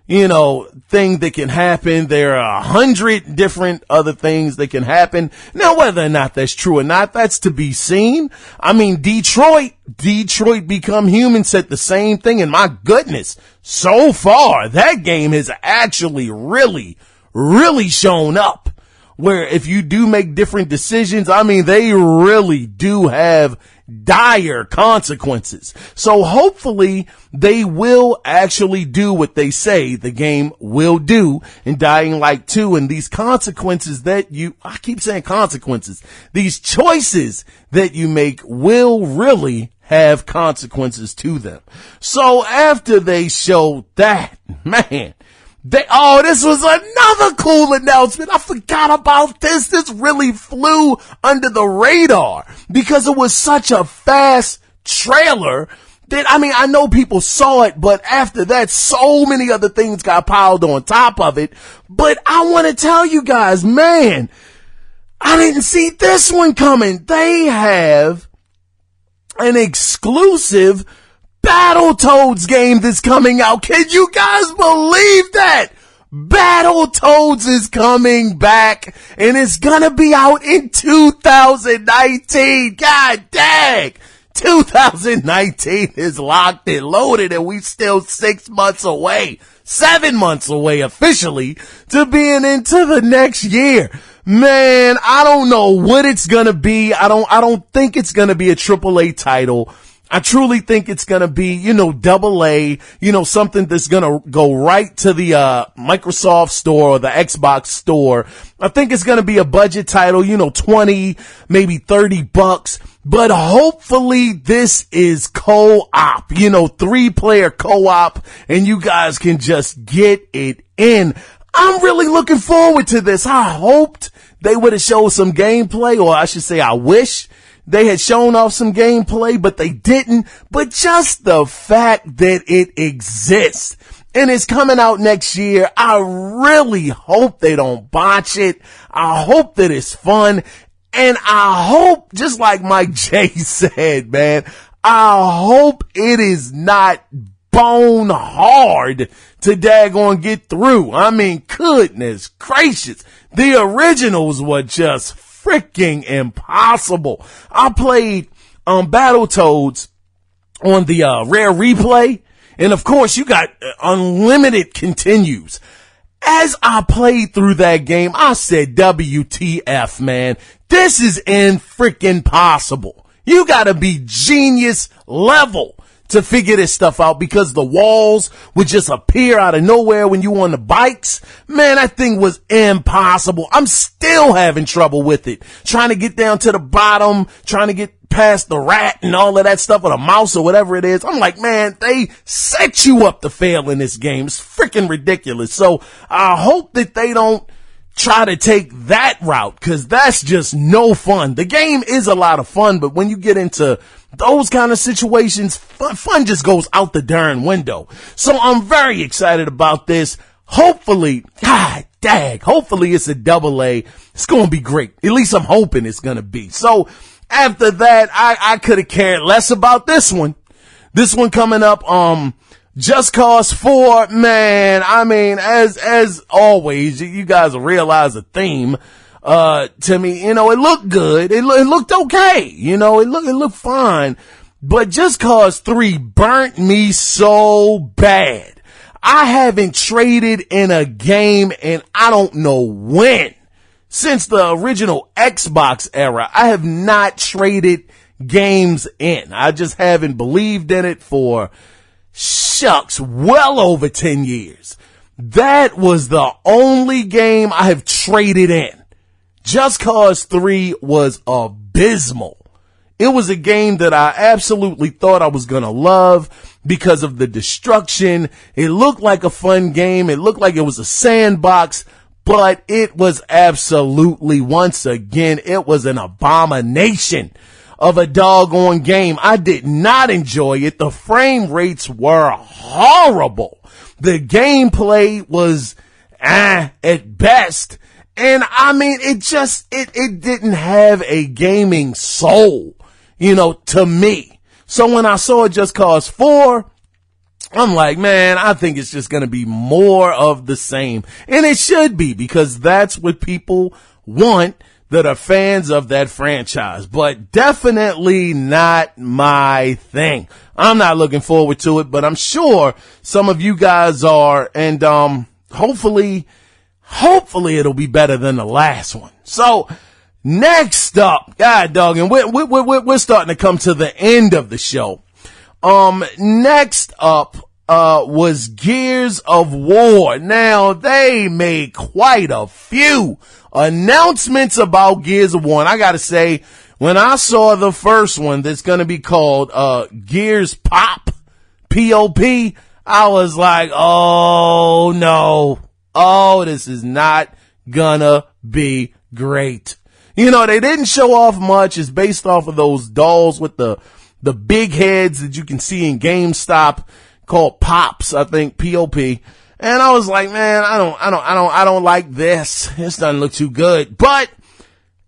thing that can happen. There are 100 different other things that can happen. Now, whether or not that's true or not, that's to be seen. I mean, Detroit Become Human said the same thing. And my goodness, so far, that game has actually really, really shown up where if you do make different decisions, I mean, they really do have dire consequences. So hopefully they will actually do what they say the game will do in Dying Light 2. And these consequences that I keep saying consequences, these choices that you make will really have consequences to them. So after they showed that, man, this was another cool announcement. I forgot about this. This really flew under the radar because it was such a fast trailer that, I know people saw it, but after that, so many other things got piled on top of it. But I want to tell you guys, man, I didn't see this one coming. They have an exclusive Battletoads game that's coming out. Can you guys believe that? Battletoads is coming back and it's gonna be out in 2019. God dang. 2019 is locked and loaded and we still 6 months away, 7 months away officially to being into the next year. Man, I don't know what it's gonna be. I don't think it's gonna be a AAA title. I truly think it's going to be, double A, something that's going to go right to the Microsoft store or the Xbox store. I think it's going to be a budget title, 20, maybe $30, but hopefully this is co-op, 3-player co-op, and you guys can just get it in. I'm really looking forward to this. I hoped they would have showed some gameplay, or I should say I wish they had shown off some gameplay, but they didn't. But just the fact that it exists and it's coming out next year, I really hope they don't botch it. I hope that it's fun. And I hope, just like Mike J said, man, I hope it is not bone hard to daggone get through. I mean, goodness gracious. The originals were just freaking impossible. I played Battletoads on the Rare Replay, and of course you got unlimited continues. As I played through that game, I said, WTF, man, this is freaking possible. You gotta be genius level to figure this stuff out, because the walls would just appear out of nowhere when you on the bikes. Man, that thing was impossible. I'm still having trouble with it. Trying to get down to the bottom, trying to get past the rat and all of that stuff, or the mouse or whatever it is. I'm like, man, they set you up to fail in this game. It's freaking ridiculous. So I hope that they don't try to take that route, because that's just no fun. The game is a lot of fun, but when you get into those kind of situations, fun just goes out the darn window. So I'm very excited about this. Hopefully, hopefully it's a double A. It's going to be great. At least I'm hoping it's going to be. So after that, I could have cared less about this one. This one coming up, Just Cause 4, man, I mean, as always, you guys will realize a theme, to me, it looked good. It looked okay. It looked fine, but Just Cause 3 burnt me so bad. I haven't traded in a game and I don't know when. Since the original Xbox era, I have not traded games in. I just haven't believed in it for well over 10 years. That was the only game I have traded in. Just Cause 3 was abysmal. It was a game that I absolutely thought I was going to love because of the destruction. It looked like a fun game. It looked like it was a sandbox, but it was absolutely, once again, it was an abomination of a doggone game. I did not enjoy it. The frame rates were horrible. The gameplay was at best. And I mean, it didn't have a gaming soul, to me. So when I saw Just Cause 4, I'm like, man, I think it's just going to be more of the same. And it should be, because that's what people want that are fans of that franchise, but definitely not my thing. I'm not looking forward to it, but I'm sure some of you guys are, and hopefully it'll be better than the last one. So next up, God dog, and we're starting to come to the end of the show. Next up was Gears of War. Now, they made quite a few announcements about Gears of War. And I gotta say, when I saw the first one that's gonna be called Gears Pop, P-O-P, I was like, oh no. Oh, this is not gonna be great. They didn't show off much. It's based off of those dolls with the big heads that you can see in GameStop called Pops, I think, P-O-P. And I was like, man, I don't like this. This doesn't look too good. But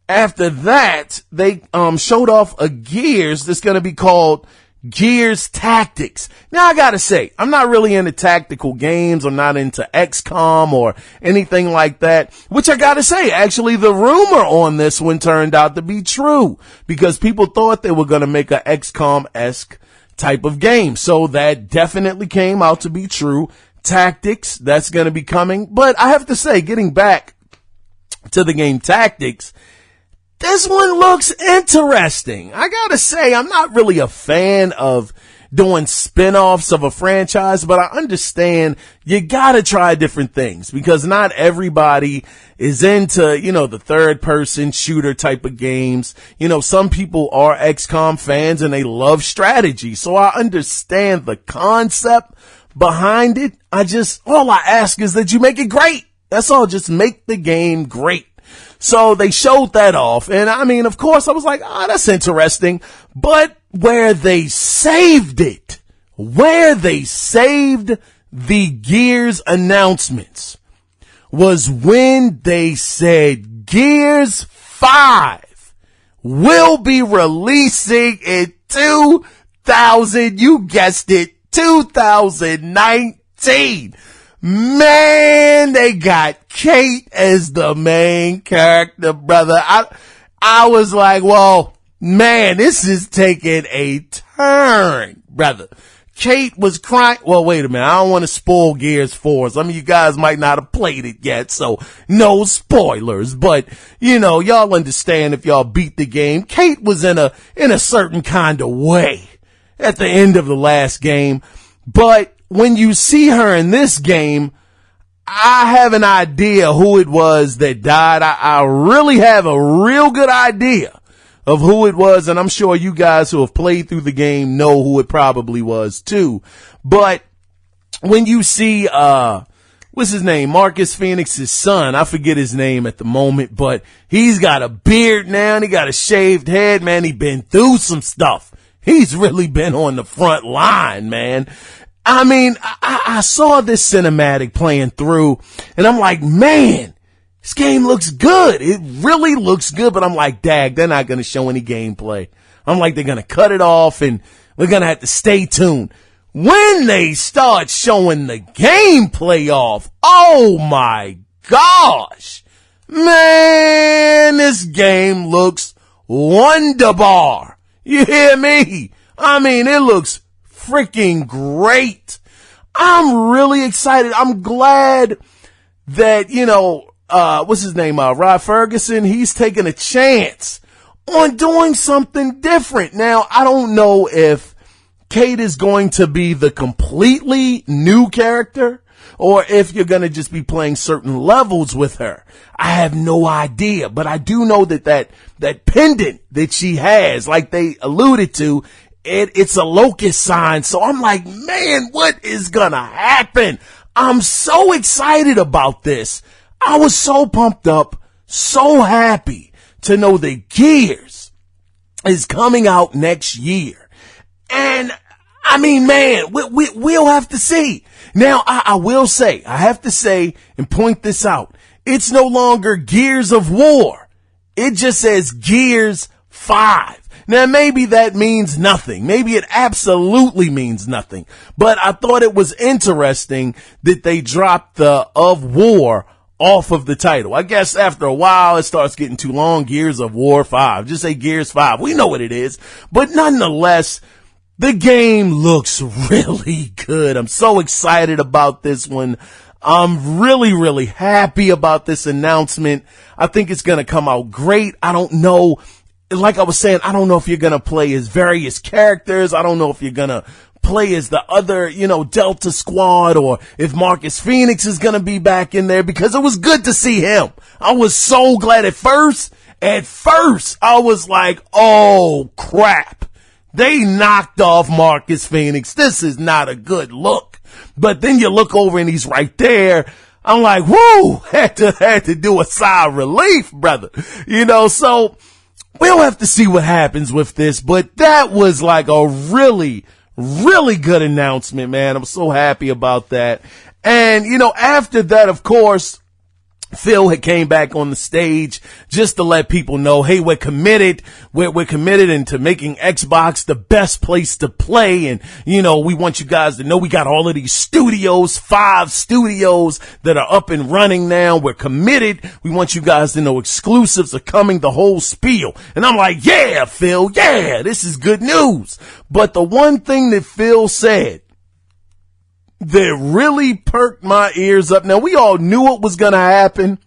after that, they showed off a Gears that's going to be called Gears Tactics. Now I gotta say, I'm not really into tactical games. I'm not into XCOM or anything like that, which I gotta say, actually the rumor on this one turned out to be true, because people thought they were gonna make a XCOM-esque type of game. So that definitely came out to be true. Tactics, that's gonna be coming. But I have to say, getting back to the game Tactics, this one looks interesting. I gotta say, I'm not really a fan of doing spin-offs of a franchise, but I understand you gotta try different things because not everybody is into, the third person shooter type of games. Some people are XCOM fans and they love strategy. So I understand the concept behind it. All I ask is that you make it great. That's all. Just make the game great. So they showed that off. And I mean, of course, I was like, that's interesting. But where they saved the Gears announcements was when they said Gears 5 will be releasing in 2019. Man, they got Kate as the main character, brother. I was like, well, man, this is taking a turn, brother. Kate was crying. Well, wait a minute. I don't want to spoil Gears 4. Some of you guys might not have played it yet, so no spoilers. But, y'all understand if y'all beat the game. Kate was in a certain kind of way at the end of the last game. But when you see her in this game, I have an idea who it was that died. I really have a real good idea of who it was, and I'm sure you guys who have played through the game know who it probably was too. But when you see, what's his name? Marcus Phoenix's son. I forget his name at the moment, but he's got a beard now and he got a shaved head, man. He been through some stuff. He's really been on the front line, man. I mean, I saw this cinematic playing through and I'm like, man, this game looks good. It really looks good, but I'm like, dag, they're not going to show any gameplay. I'm like, they're going to cut it off and we're going to have to stay tuned. When they start showing the gameplay off, oh my gosh, man, this game looks wonderbar. You hear me? I mean, it looks freaking great. I'm really excited. I'm glad that, what's his name? Rod Ferguson. He's taking a chance on doing something different. Now, I don't know if Kate is going to be the completely new character or if you're going to just be playing certain levels with her. I have no idea, but I do know that pendant that she has, like they alluded to, it's a locust sign. So I'm like, man, what is going to happen? I'm so excited about this. I was so pumped up, so happy to know that Gears is coming out next year. And I mean, man, we'll have to see. Now, I will say, I have to say and point this out. It's no longer Gears of War. It just says Gears 5. Now, maybe that means nothing. Maybe it absolutely means nothing. But I thought it was interesting that they dropped the of War off of the title. I guess after a while it starts getting too long. Gears of War 5. Just say Gears 5. We know what it is. But nonetheless, the game looks really good. I'm so excited about this one. I'm really, really happy about this announcement. I think it's going to come out great. I don't know. Like I was saying, I don't know if you're going to play as various characters. I don't know if you're going to play as the other, Delta Squad, or if Marcus Phoenix is going to be back in there, because it was good to see him. I was so glad at first I was like, oh crap. They knocked off Marcus Phoenix. This is not a good look. But then you look over and he's right there. I'm like, whoo, had to do a sigh of relief, brother. So we'll have to see what happens with this, but that was like a really, really good announcement, man. I'm so happy about that. And, after that, of course, Phil had came back on the stage just to let people know, hey, we're committed. We're committed into making Xbox the best place to play. And, we want you guys to know we got all of these studios, 5 studios that are up and running now. We're committed. We want you guys to know exclusives are coming, the whole spiel. And I'm like, yeah, Phil, yeah, this is good news. But the one thing that Phil said that really perked my ears up. Now, we all knew it was going to happen.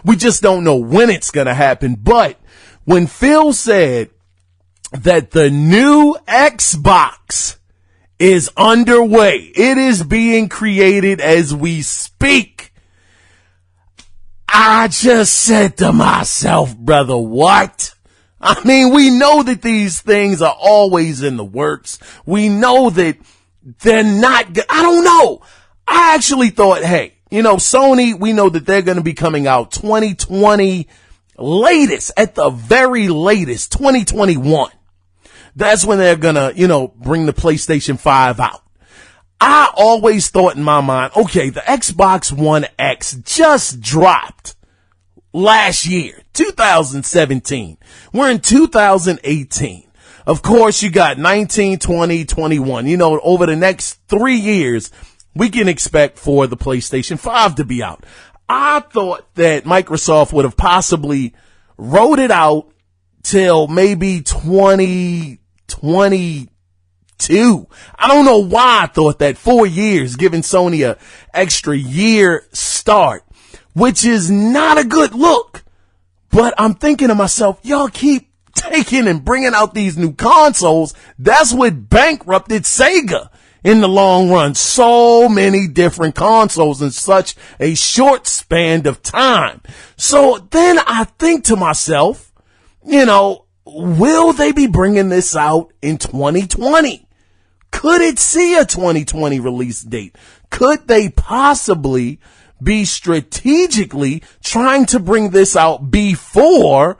We just don't know when it's going to happen. But when Phil said that the new Xbox is underway. It is being created as we speak. I just said to myself, brother, what? I mean, we know that these things are always in the works. We know that they're not good. I don't know. I actually thought, hey, Sony, we know that they're going to be coming out 2020 latest, at the very latest, 2021. That's when they're going to, bring the PlayStation 5 out. I always thought in my mind, okay, the Xbox One X just dropped last year, 2017. We're in 2018. Of course, you got 19, 20, 21. Over the next 3 years, we can expect for the PlayStation 5 to be out. I thought that Microsoft would have possibly wrote it out till maybe 2022. I don't know why I thought that. 4 years, giving Sony a extra year start, which is not a good look. But I'm thinking to myself, y'all keep taking and bringing out these new consoles. That's what bankrupted Sega in the long run. So many different consoles in such a short span of time. So then I think to myself, will they be bringing this out in 2020? Could it see a 2020 release date? Could they possibly be strategically trying to bring this out before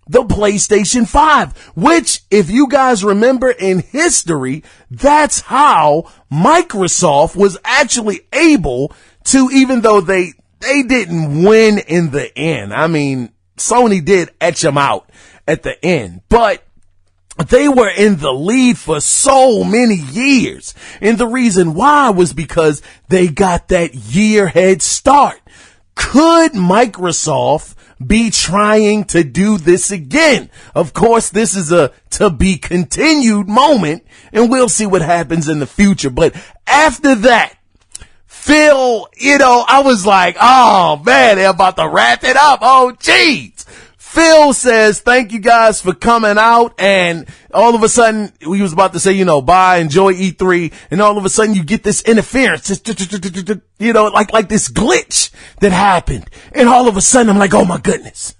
the PlayStation 5, which, if you guys remember in history, that's how Microsoft was actually able to, even though they didn't win in the end. I mean, Sony did etch them out at the end, but they were in the lead for so many years. And the reason why was because they got that year head start. Could Microsoft be trying to do this again? Of course, this is a to be continued moment, and we'll see what happens in the future. But after that, Phil, I was like, oh man, they're about to wrap it up. Oh, geez. Phil says, thank you guys for coming out. And all of a sudden, we was about to say, bye, enjoy E3. And all of a sudden, you get this interference, like this glitch that happened. And all of a sudden, I'm like, oh my goodness.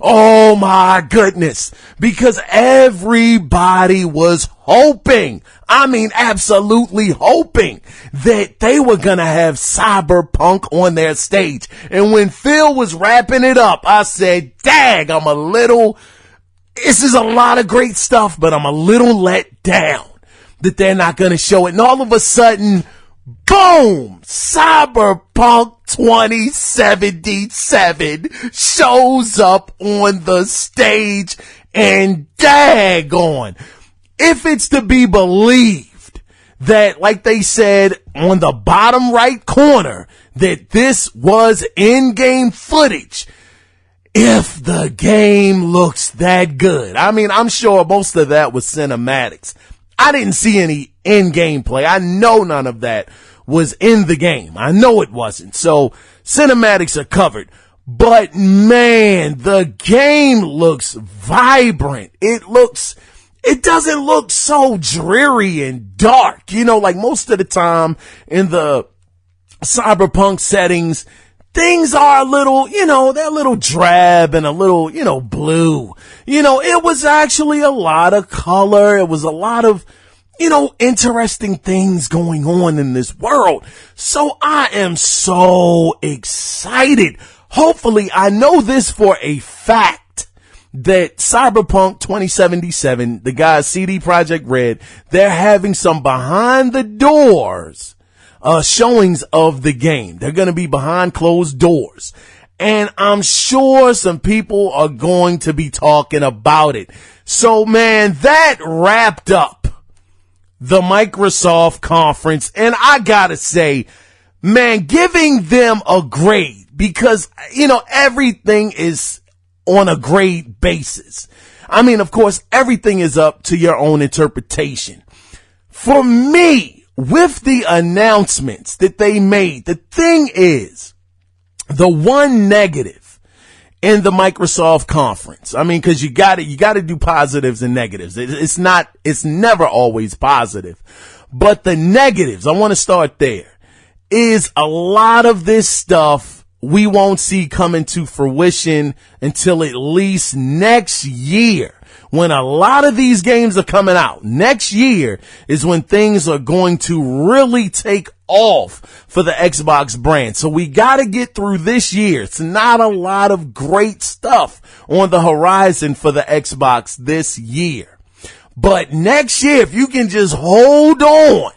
Oh my goodness. Because everybody was hoping, absolutely hoping that they were going to have Cyberpunk on their stage. And when Phil was wrapping it up, I said, dag, this is a lot of great stuff, but I'm a little let down that they're not going to show it. And all of a sudden, boom, Cyberpunk 2077 shows up on the stage, and daggone, if it's to be believed that, like they said on the bottom right corner, that this was in-game footage, if the game looks that good. I'm sure most of that was cinematics. I didn't see any in-game play. I know none of that was in the game. I know it wasn't. So cinematics are covered. But man, the game looks vibrant. It doesn't look so dreary and dark. Like most of the time in the Cyberpunk settings, things are a little, they're a little drab and a little, blue. It was actually a lot of color. It was a lot of, interesting things going on in this world. So I am so excited. Hopefully, I know this for a fact that Cyberpunk 2077, the guys CD Projekt Red, they're having some behind the doors showings of the game. They're going to be behind closed doors. And I'm sure some people are going to be talking about it. So, man, that wrapped up the Microsoft conference. And I gotta say, man, giving them a grade, because, everything is on a grade basis. Of course, everything is up to your own interpretation. For me, with the announcements that they made, the thing is, the one negative in the Microsoft conference. I mean, cause you gotta do positives and negatives. It's never always positive, but the negatives, I want to start there, is a lot of this stuff we won't see coming to fruition until at least next year. When a lot of these games are coming out, next year is when things are going to really take off for the Xbox brand. So we got to get through this year. It's not a lot of great stuff on the horizon for the Xbox this year. But next year, if you can just hold on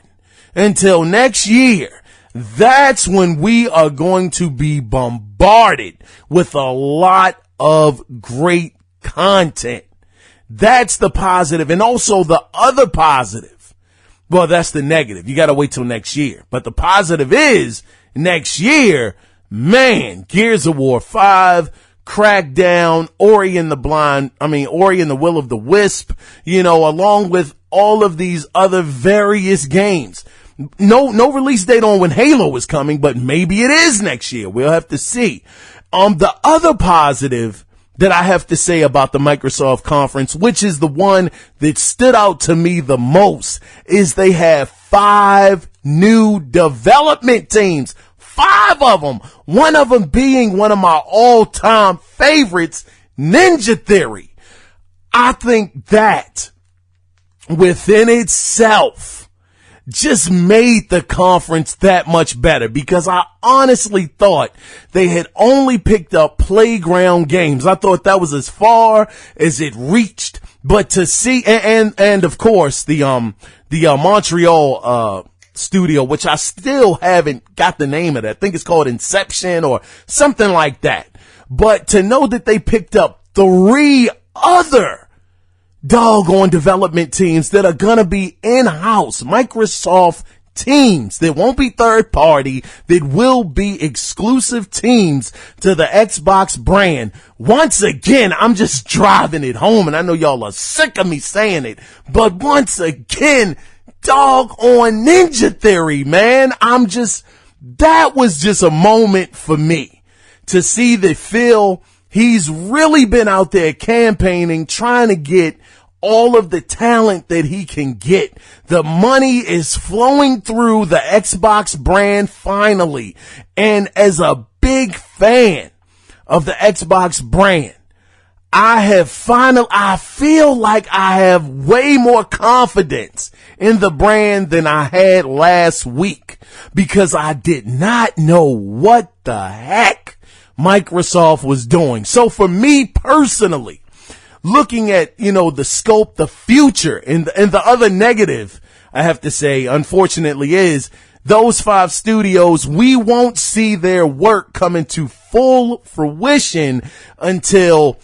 until next year, that's when we are going to be bombarded with a lot of great content. That's the positive. And also the other positive, well, that's the negative. You got to wait till next year. But the positive is next year, man, Gears of War 5, Crackdown, Ori and the Will of the Wisp, along with all of these other various games. No release date on when Halo is coming, but maybe it is next year. We'll have to see. The other positive that I have to say about the Microsoft conference, which is the one that stood out to me the most, is they have 5 new development teams. 5 of them. One of them being one of my all-time favorites, Ninja Theory. I think that within itself just made the conference that much better, because I honestly thought they had only picked up Playground Games. I thought that was as far as it reached. But to see, and of course the Montreal studio, which I still haven't got the name of that. I think it's called Inception or something like that. But to know that they picked up 3 other doggone development teams that are gonna be in-house Microsoft teams that won't be third party, that will be exclusive teams to the Xbox brand. Once again, I'm just driving it home, and I know y'all are sick of me saying it, but once again, doggone Ninja Theory, man. That was just a moment for me to see that Phil, he's really been out there campaigning, trying to get all of the talent that he can get. The money is flowing through the Xbox brand finally. And as a big fan of the Xbox brand, I feel like I have way more confidence in the brand than I had last week, because I did not know what the heck Microsoft was doing. So for me personally, looking at, the scope, the future, and the other negative, I have to say, unfortunately, is those 5 studios, we won't see their work come into full fruition until,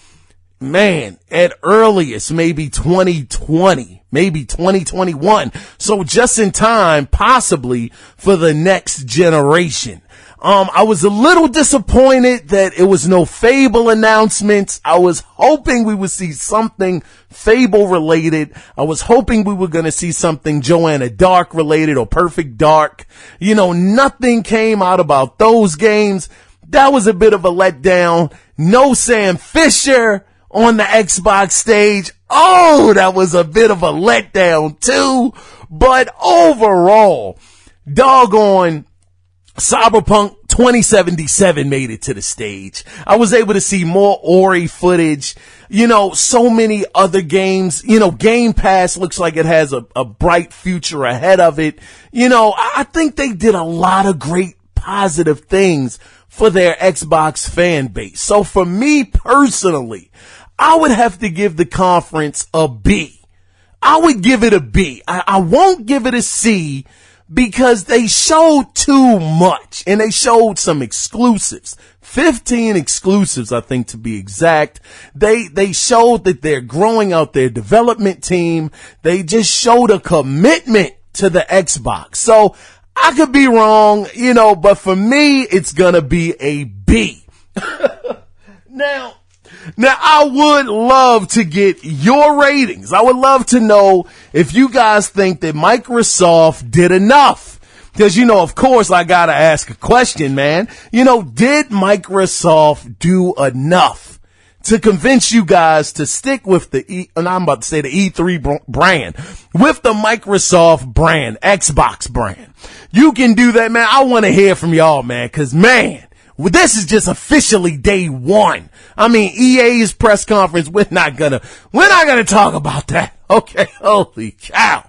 man, at earliest, maybe 2020, maybe 2021. So just in time, possibly, for the next generation. I was a little disappointed that it was no Fable announcements. I was hoping we would see something Fable related. I was hoping we were going to see something Joanna Dark related or Perfect Dark. Nothing came out about those games. That was a bit of a letdown. No Sam Fisher on the Xbox stage. Oh, that was a bit of a letdown too. But overall, doggone Cyberpunk 2077 made it to the stage. I was able to see more Ori footage, so many other games. Game Pass looks like it has a bright future ahead of it. I think they did a lot of great positive things for their Xbox fan base. So for me personally, I would have to give the conference a B. I would give it a B. I won't give it a C, because they showed too much, and they showed some exclusives. 15 exclusives, I think, to be exact. They showed that they're growing out their development team. They just showed a commitment to the Xbox. So I could be wrong, but for me, it's gonna be a B. Now, I would love to get your ratings. I would love to know if you guys think that Microsoft did enough Because, of course, I gotta ask a question, man. Did Microsoft do enough to convince you guys to stick with the E3 brand, with the Microsoft brand, Xbox brand? You can do that, man. I want to hear from y'all, man, because, man, this is just officially day one. I mean, EA's press conference, we're not gonna talk about that. Okay, holy cow.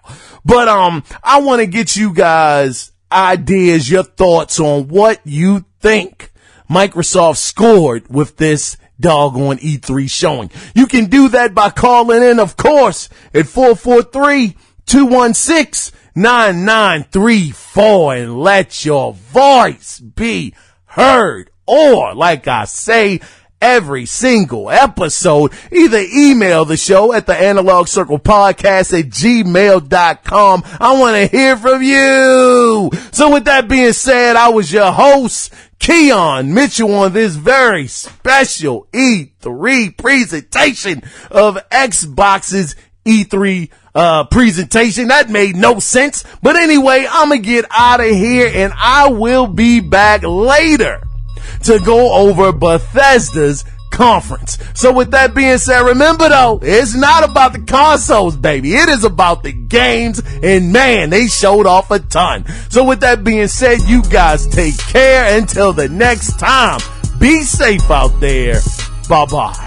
But, I want to get you guys ideas, your thoughts on what you think Microsoft scored with this doggone E3 showing. You can do that by calling in, of course, at 443-216-9934 and let your voice be heard. Or, like I say, every single episode, either email the show at the Analog Circle Podcast at gmail.com. I want to hear from you. So with that being said, I was your host, Kiaun Mitchell, on this very special E3 presentation of Xbox's E3 presentation. That made no sense. But anyway, I'm going to get out of here and I will be back later to go over Bethesda's conference. So with that being said, remember though, it's not about the consoles, baby. It is about the games, and man, they showed off a ton. So with that being said, you guys take care until the next time. Be safe out there. Bye-bye.